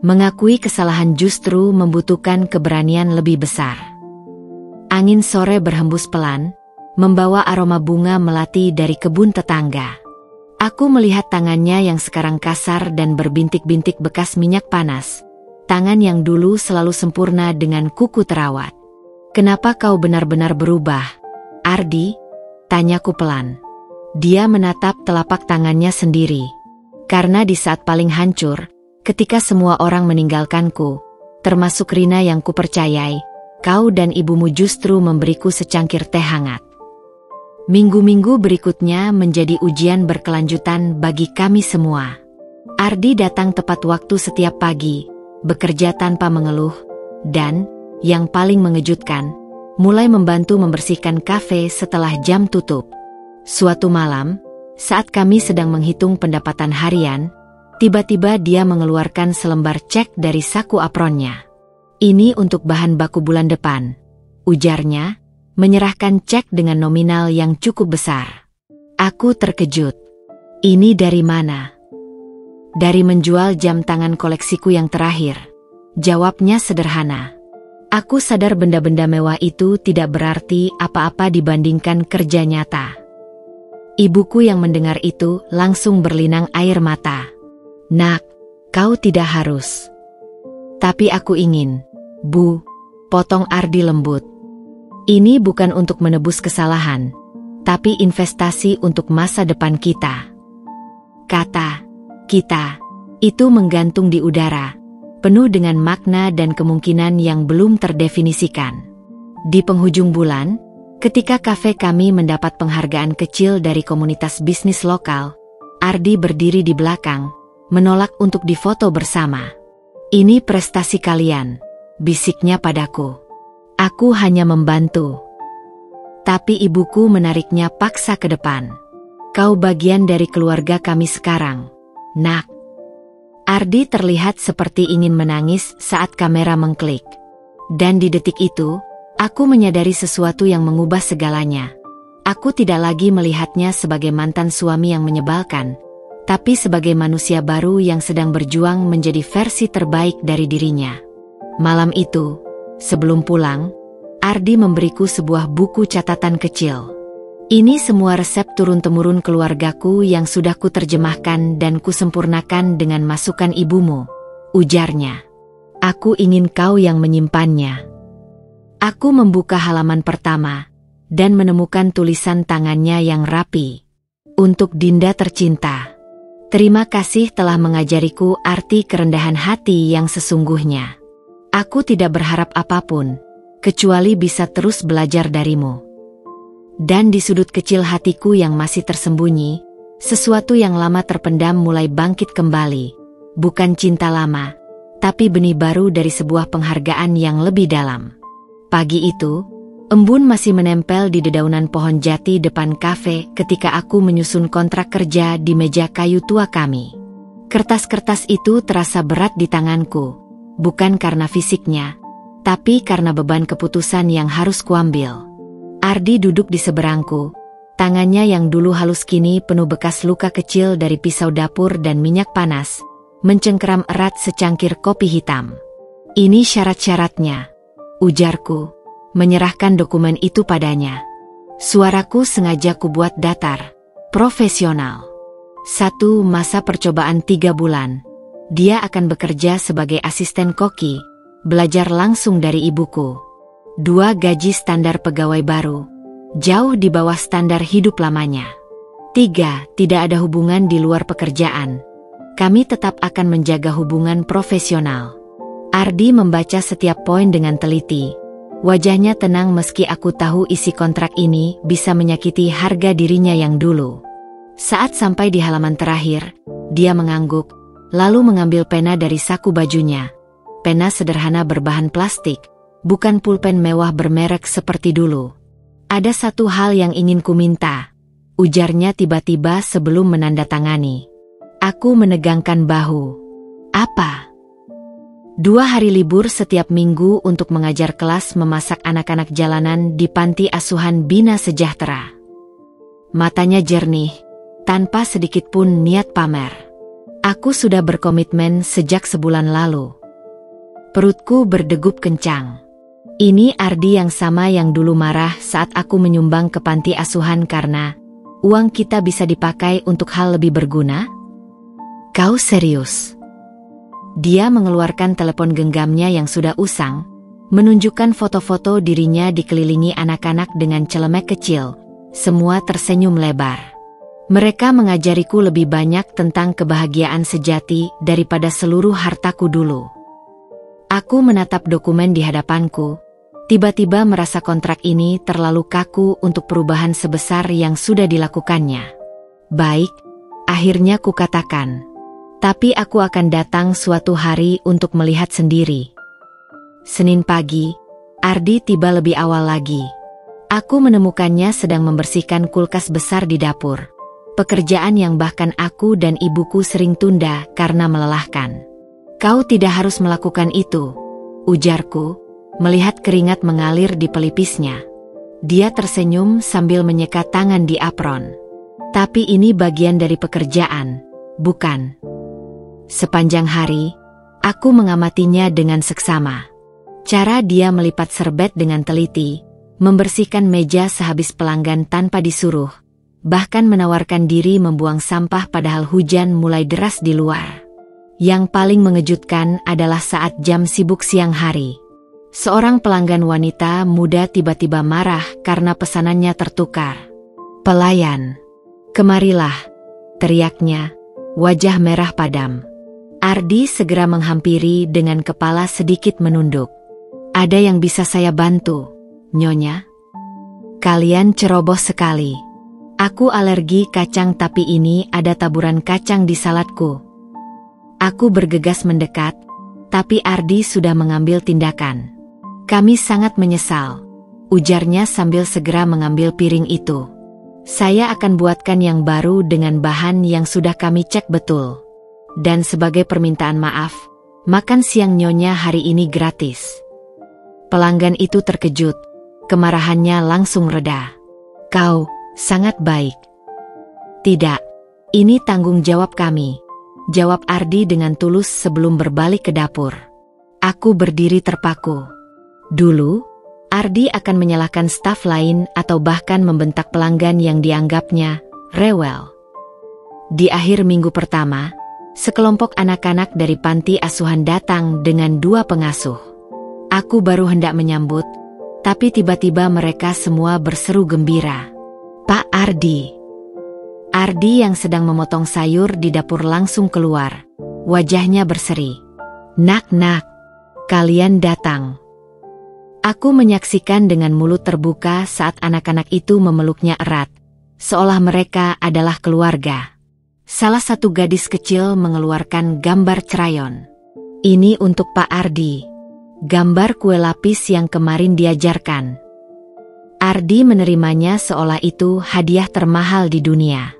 Mengakui kesalahan justru membutuhkan keberanian lebih besar. Angin sore berhembus pelan, membawa aroma bunga melati dari kebun tetangga. Aku melihat tangannya yang sekarang kasar dan berbintik-bintik bekas minyak panas. Tangan yang dulu selalu sempurna dengan kuku terawat. Kenapa kau benar-benar berubah, Ardi? Tanyaku pelan. Dia menatap telapak tangannya sendiri. Karena di saat paling hancur, ketika semua orang meninggalkanku, termasuk Rina yang kupercayai, kau dan ibumu justru memberiku secangkir teh hangat. Minggu-minggu berikutnya menjadi ujian berkelanjutan bagi kami semua. Ardi datang tepat waktu setiap pagi, bekerja tanpa mengeluh, dan, yang paling mengejutkan, mulai membantu membersihkan kafe setelah jam tutup. Suatu malam, saat kami sedang menghitung pendapatan harian, tiba-tiba dia mengeluarkan selembar cek dari saku apronnya. Ini untuk bahan baku bulan depan, ujarnya, menyerahkan cek dengan nominal yang cukup besar. Aku terkejut. Ini dari mana? Dari menjual jam tangan koleksiku yang terakhir. Jawabnya sederhana. Aku sadar benda-benda mewah itu tidak berarti apa-apa dibandingkan kerja nyata. Ibuku yang mendengar itu langsung berlinang air mata. Nak, kau tidak harus. Tapi aku ingin. Bu, potong Ardi lembut. Ini bukan untuk menebus kesalahan, tapi investasi untuk masa depan kita. Kata, kita, itu menggantung di udara, penuh dengan makna dan kemungkinan yang belum terdefinisikan. Di penghujung bulan, ketika kafe kami mendapat penghargaan kecil dari komunitas bisnis lokal, Ardi berdiri di belakang, menolak untuk difoto bersama. Ini prestasi kalian, bisiknya padaku. Aku hanya membantu. Tapi ibuku menariknya paksa ke depan. Kau bagian dari keluarga kami sekarang, nak. Ardi terlihat seperti ingin menangis saat kamera mengklik. Dan di detik itu, aku menyadari sesuatu yang mengubah segalanya. Aku tidak lagi melihatnya sebagai mantan suami yang menyebalkan, tapi sebagai manusia baru yang sedang berjuang menjadi versi terbaik dari dirinya. Malam itu, sebelum pulang, Ardi memberiku sebuah buku catatan kecil. Ini semua resep turun-temurun keluargaku yang sudah kuterjemahkan dan kusempurnakan dengan masukan ibumu, ujarnya. Aku ingin kau yang menyimpannya. Aku membuka halaman pertama, dan menemukan tulisan tangannya yang rapi. Untuk Dinda tercinta. Terima kasih telah mengajariku arti kerendahan hati yang sesungguhnya. Aku tidak berharap apapun, kecuali bisa terus belajar darimu. Dan di sudut kecil hatiku yang masih tersembunyi, sesuatu yang lama terpendam mulai bangkit kembali. Bukan cinta lama, tapi benih baru dari sebuah penghargaan yang lebih dalam. Pagi itu, embun masih menempel di dedaunan pohon jati depan kafe ketika aku menyusun kontrak kerja di meja kayu tua kami. Kertas-kertas itu terasa berat di tanganku, bukan karena fisiknya, tapi karena beban keputusan yang harus kuambil. Ardi duduk di seberangku, tangannya yang dulu halus kini penuh bekas luka kecil dari pisau dapur dan minyak panas, mencengkeram erat secangkir kopi hitam. Ini syarat-syaratnya, ujarku, menyerahkan dokumen itu padanya. Suaraku sengaja kubuat datar, Profesional. 1. Masa percobaan 3 bulan. Dia akan bekerja sebagai asisten koki, belajar langsung dari ibuku. 2. Gaji standar pegawai baru. Jauh di bawah standar hidup lamanya. 3. Tidak ada hubungan di luar pekerjaan. Kami tetap akan menjaga hubungan profesional. Ardi membaca setiap poin dengan teliti. Wajahnya tenang meski aku tahu isi kontrak ini bisa menyakiti harga dirinya yang dulu. Saat sampai di halaman terakhir, dia mengangguk, lalu mengambil pena dari saku bajunya. Pena sederhana berbahan plastik, bukan pulpen mewah bermerek seperti dulu. Ada satu hal yang ingin ku minta, ujarnya tiba-tiba sebelum menandatangani. Aku menegangkan bahu. Apa? 2 hari libur setiap minggu untuk mengajar kelas memasak anak-anak jalanan di panti asuhan Bina Sejahtera. Matanya jernih, tanpa sedikit pun niat pamer. Aku sudah berkomitmen sejak sebulan lalu. Perutku berdegup kencang. Ini Ardi yang sama yang dulu marah saat aku menyumbang ke panti asuhan karena uang kita bisa dipakai untuk hal lebih berguna? Kau serius? Dia mengeluarkan telepon genggamnya yang sudah usang, menunjukkan foto-foto dirinya dikelilingi anak-anak dengan celemek kecil. Semua tersenyum lebar. Mereka mengajariku lebih banyak tentang kebahagiaan sejati daripada seluruh hartaku dulu. Aku menatap dokumen di hadapanku, tiba-tiba merasa kontrak ini terlalu kaku untuk perubahan sebesar yang sudah dilakukannya. Baik, akhirnya kukatakan. Tapi aku akan datang suatu hari untuk melihat sendiri. Senin pagi, Ardi tiba lebih awal lagi. Aku menemukannya sedang membersihkan kulkas besar di dapur. Pekerjaan yang bahkan aku dan ibuku sering tunda karena melelahkan. Kau tidak harus melakukan itu, ujarku, melihat keringat mengalir di pelipisnya. Dia tersenyum sambil menyekat tangan di apron. Tapi ini bagian dari pekerjaan, bukan? Sepanjang hari, aku mengamatinya dengan seksama. Cara dia melipat serbet dengan teliti, membersihkan meja sehabis pelanggan tanpa disuruh, bahkan menawarkan diri membuang sampah padahal hujan mulai deras di luar. Yang paling mengejutkan adalah saat jam sibuk siang hari. Seorang pelanggan wanita muda tiba-tiba marah karena pesanannya tertukar. "Pelayan, kemarilah," teriaknya, wajah merah padam. Ardi segera menghampiri dengan kepala sedikit menunduk. "Ada yang bisa saya bantu, Nyonya?" "Kalian ceroboh sekali. Aku alergi kacang tapi ini ada taburan kacang di saladku." Aku bergegas mendekat, tapi Ardi sudah mengambil tindakan. "Kami sangat menyesal," ujarnya sambil segera mengambil piring itu. "Saya akan buatkan yang baru dengan bahan yang sudah kami cek betul. Dan sebagai permintaan maaf, makan siang Nyonya hari ini gratis." Pelanggan itu terkejut, kemarahannya langsung reda. "Kau sangat baik." "Tidak, ini tanggung jawab kami," jawab Ardi dengan tulus sebelum berbalik ke dapur. Aku berdiri terpaku. Dulu, Ardi akan menyalahkan staf lain atau bahkan membentak pelanggan yang dianggapnya rewel. Di akhir minggu pertama, sekelompok anak-anak dari panti asuhan datang dengan 2 pengasuh. Aku baru hendak menyambut, tapi tiba-tiba mereka semua berseru gembira. "Pak Ardi!" Ardi yang sedang memotong sayur di dapur langsung keluar. Wajahnya berseri. "Nak-nak, kalian datang." Aku menyaksikan dengan mulut terbuka saat anak-anak itu memeluknya erat, seolah mereka adalah keluarga. Salah satu gadis kecil mengeluarkan gambar crayon. "Ini untuk Pak Ardi. Gambar kue lapis yang kemarin diajarkan." Ardi menerimanya seolah itu hadiah termahal di dunia.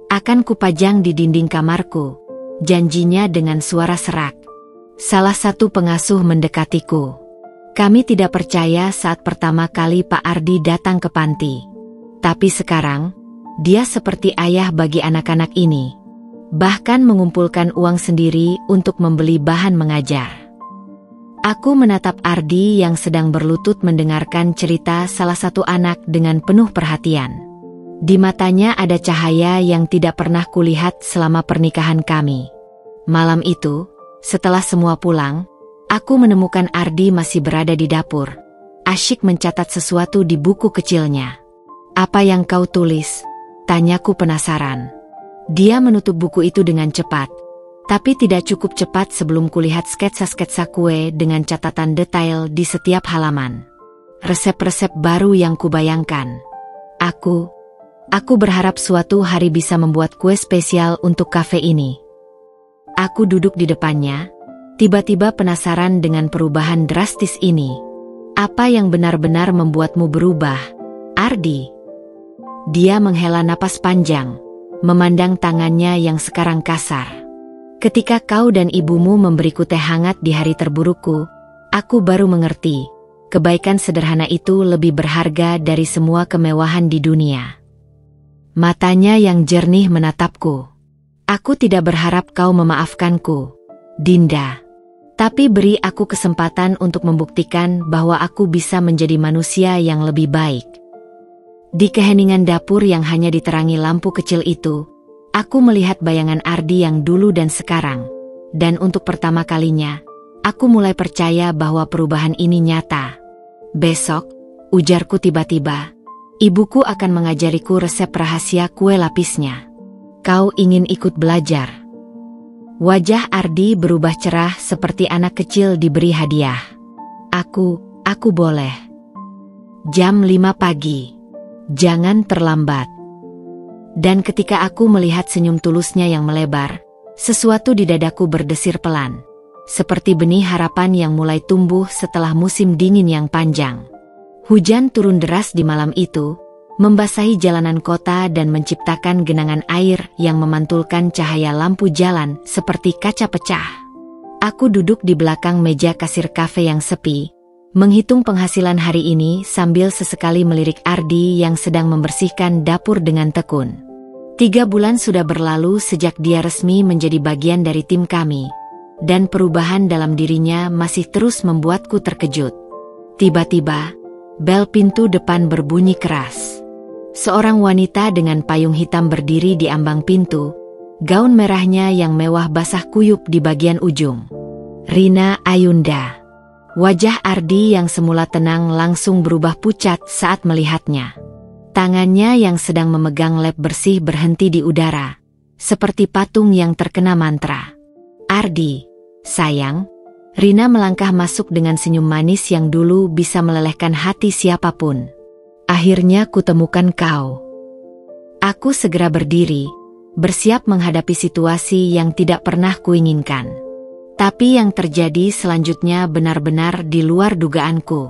"Akan kupajang di dinding kamarku," janjinya dengan suara serak. Salah satu pengasuh mendekatiku. Kami tidak percaya saat pertama kali Pak Ardi datang ke panti. Tapi sekarang, dia seperti ayah bagi anak-anak ini. Bahkan mengumpulkan uang sendiri untuk membeli bahan mengajar. Aku menatap Ardi yang sedang berlutut mendengarkan cerita salah satu anak dengan penuh perhatian. Di matanya ada cahaya yang tidak pernah kulihat selama pernikahan kami. Malam itu, setelah semua pulang, aku menemukan Ardi masih berada di dapur, asyik mencatat sesuatu di buku kecilnya. "Apa yang kau tulis?" tanyaku penasaran. Dia menutup buku itu dengan cepat, tapi tidak cukup cepat sebelum kulihat sketsa-sketsa kue dengan catatan detail di setiap halaman. Resep-resep baru yang kubayangkan. Aku berharap suatu hari bisa membuat kue spesial untuk kafe ini. Aku duduk di depannya, tiba-tiba penasaran dengan perubahan drastis ini. "Apa yang benar-benar membuatmu berubah, Ardi?" Dia menghela napas panjang, memandang tangannya yang sekarang kasar. "Ketika kau dan ibumu memberiku teh hangat di hari terburukku, aku baru mengerti, kebaikan sederhana itu lebih berharga dari semua kemewahan di dunia." Matanya yang jernih menatapku. "Aku tidak berharap kau memaafkanku, Dinda. Tapi beri aku kesempatan untuk membuktikan bahwa aku bisa menjadi manusia yang lebih baik." Di keheningan dapur yang hanya diterangi lampu kecil itu, aku melihat bayangan Ardi yang dulu dan sekarang. Dan untuk pertama kalinya, aku mulai percaya bahwa perubahan ini nyata. "Besok," ujarku tiba-tiba, "ibuku akan mengajariku resep rahasia kue lapisnya. Kau ingin ikut belajar?" Wajah Ardi berubah cerah seperti anak kecil diberi hadiah. Aku boleh." Jam 5 pagi. "Jangan terlambat." Dan ketika aku melihat senyum tulusnya yang melebar, sesuatu di dadaku berdesir pelan. Seperti benih harapan yang mulai tumbuh setelah musim dingin yang panjang. Hujan turun deras di malam itu, membasahi jalanan kota dan menciptakan genangan air yang memantulkan cahaya lampu jalan seperti kaca pecah. Aku duduk di belakang meja kasir kafe yang sepi, menghitung penghasilan hari ini sambil sesekali melirik Ardi yang sedang membersihkan dapur dengan tekun. 3 bulan sudah berlalu sejak dia resmi menjadi bagian dari tim kami, dan perubahan dalam dirinya masih terus membuatku terkejut. Tiba-tiba, bel pintu depan berbunyi keras. Seorang wanita dengan payung hitam berdiri di ambang pintu, gaun merahnya yang mewah basah kuyup di bagian ujung. Rina Ayunda. Wajah Ardi yang semula tenang langsung berubah pucat saat melihatnya. Tangannya yang sedang memegang lap bersih berhenti di udara, seperti patung yang terkena mantra. "Ardi, sayang." Rina melangkah masuk dengan senyum manis yang dulu bisa melelehkan hati siapapun. "Akhirnya kutemukan kau." Aku segera berdiri, bersiap menghadapi situasi yang tidak pernah kuinginkan. Tapi yang terjadi selanjutnya benar-benar di luar dugaanku.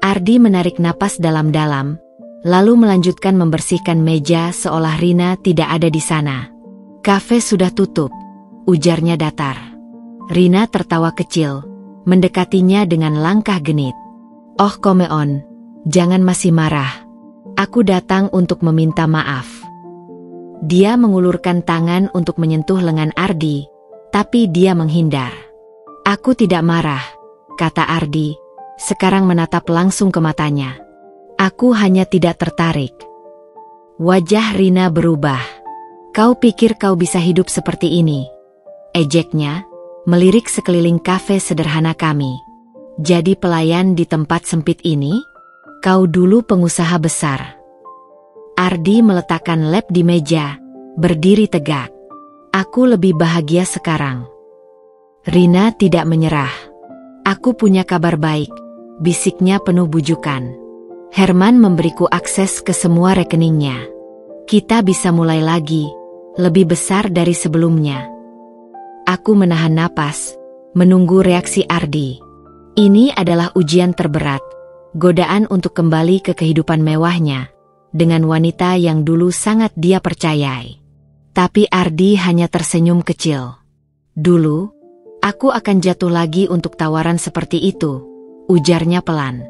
Ardi menarik napas dalam-dalam, lalu melanjutkan membersihkan meja seolah Rina tidak ada di sana. "Kafe sudah tutup," ujarnya datar. Rina tertawa kecil, mendekatinya dengan langkah genit. "Oh Komeon, jangan masih marah. Aku datang untuk meminta maaf." Dia mengulurkan tangan untuk menyentuh lengan Ardi, tapi dia menghindar. "Aku tidak marah," kata Ardi, sekarang menatap langsung ke matanya. "Aku hanya tidak tertarik." Wajah Rina berubah. "Kau pikir kau bisa hidup seperti ini?" ejeknya, melirik sekeliling kafe sederhana kami. "Jadi pelayan di tempat sempit ini? Kau dulu pengusaha besar." Ardi meletakkan lap di meja, berdiri tegak. "Aku lebih bahagia sekarang." Rina tidak menyerah. "Aku punya kabar baik," bisiknya penuh bujukan. "Herman memberiku akses ke semua rekeningnya. Kita bisa mulai lagi, lebih besar dari sebelumnya." Aku menahan napas, menunggu reaksi Ardi. Ini adalah ujian terberat, godaan untuk kembali ke kehidupan mewahnya, dengan wanita yang dulu sangat dia percayai. Tapi Ardi hanya tersenyum kecil. "Dulu, aku akan jatuh lagi untuk tawaran seperti itu," ujarnya pelan.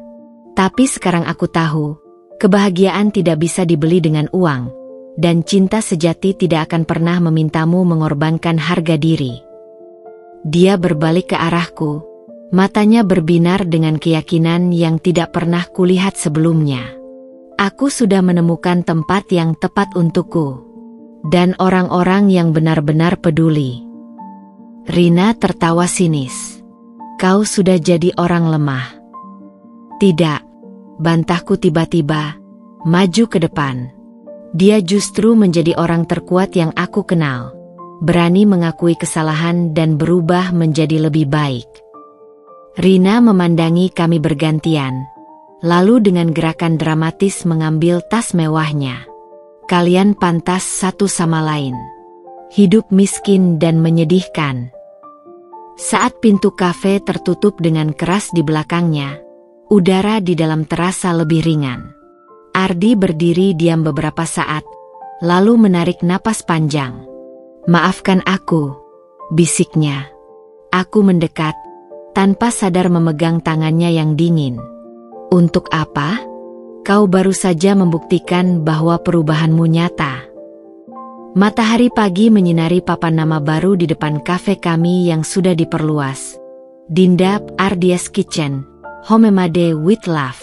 "Tapi sekarang aku tahu, kebahagiaan tidak bisa dibeli dengan uang, dan cinta sejati tidak akan pernah memintamu mengorbankan harga diri." Dia berbalik ke arahku, matanya berbinar dengan keyakinan yang tidak pernah kulihat sebelumnya. Aku sudah menemukan tempat yang tepat untukku. Dan orang-orang yang benar-benar peduli. Rina tertawa sinis. Kau sudah jadi orang lemah. Tidak, bantahku tiba-tiba, maju ke depan. Dia justru menjadi orang terkuat yang aku kenal. Berani mengakui kesalahan dan berubah menjadi lebih baik. Rina memandangi kami bergantian. Lalu dengan gerakan dramatis mengambil tas mewahnya. Kalian pantas satu sama lain. Hidup miskin dan menyedihkan. Saat pintu kafe tertutup dengan keras di belakangnya, udara di dalam terasa lebih ringan. Ardi berdiri diam beberapa saat, lalu menarik napas panjang. Maafkan aku, bisiknya. Aku mendekat, tanpa sadar memegang tangannya yang dingin. Untuk apa? Kau baru saja membuktikan bahwa perubahanmu nyata. Matahari pagi menyinari papan nama baru di depan kafe kami yang sudah diperluas. Dinda Ardia's Kitchen, Homemade with Love.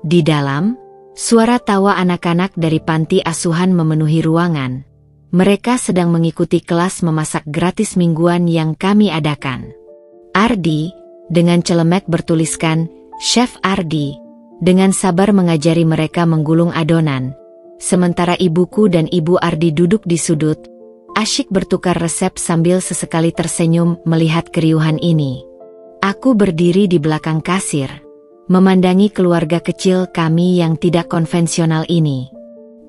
Di dalam, suara tawa anak-anak dari panti asuhan memenuhi ruangan. Mereka sedang mengikuti kelas memasak gratis mingguan yang kami adakan. Ardi, dengan celemek bertuliskan, Chef Ardi, dengan sabar mengajari mereka menggulung adonan. Sementara ibuku dan ibu Ardi duduk di sudut, asyik bertukar resep sambil sesekali tersenyum melihat keriuhan ini. Aku berdiri di belakang kasir, memandangi keluarga kecil kami yang tidak konvensional ini.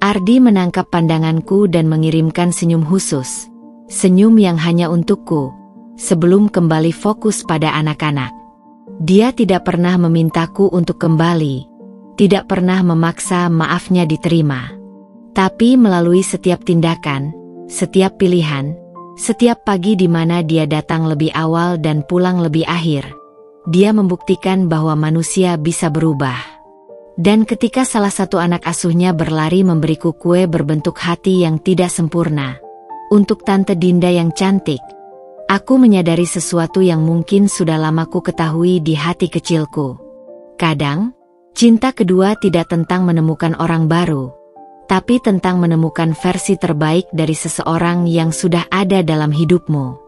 Ardi menangkap pandanganku dan mengirimkan senyum khusus. Senyum yang hanya untukku, sebelum kembali fokus pada anak-anak. Dia tidak pernah memintaku untuk kembali, tidak pernah memaksa maafnya diterima. Tapi melalui setiap tindakan, setiap pilihan, setiap pagi di mana dia datang lebih awal dan pulang lebih akhir, dia membuktikan bahwa manusia bisa berubah. Dan ketika salah satu anak asuhnya berlari memberiku kue berbentuk hati yang tidak sempurna, untuk Tante Dinda yang cantik, aku menyadari sesuatu yang mungkin sudah lama ku ketahui di hati kecilku. Kadang, cinta kedua tidak tentang menemukan orang baru, tapi tentang menemukan versi terbaik dari seseorang yang sudah ada dalam hidupmu.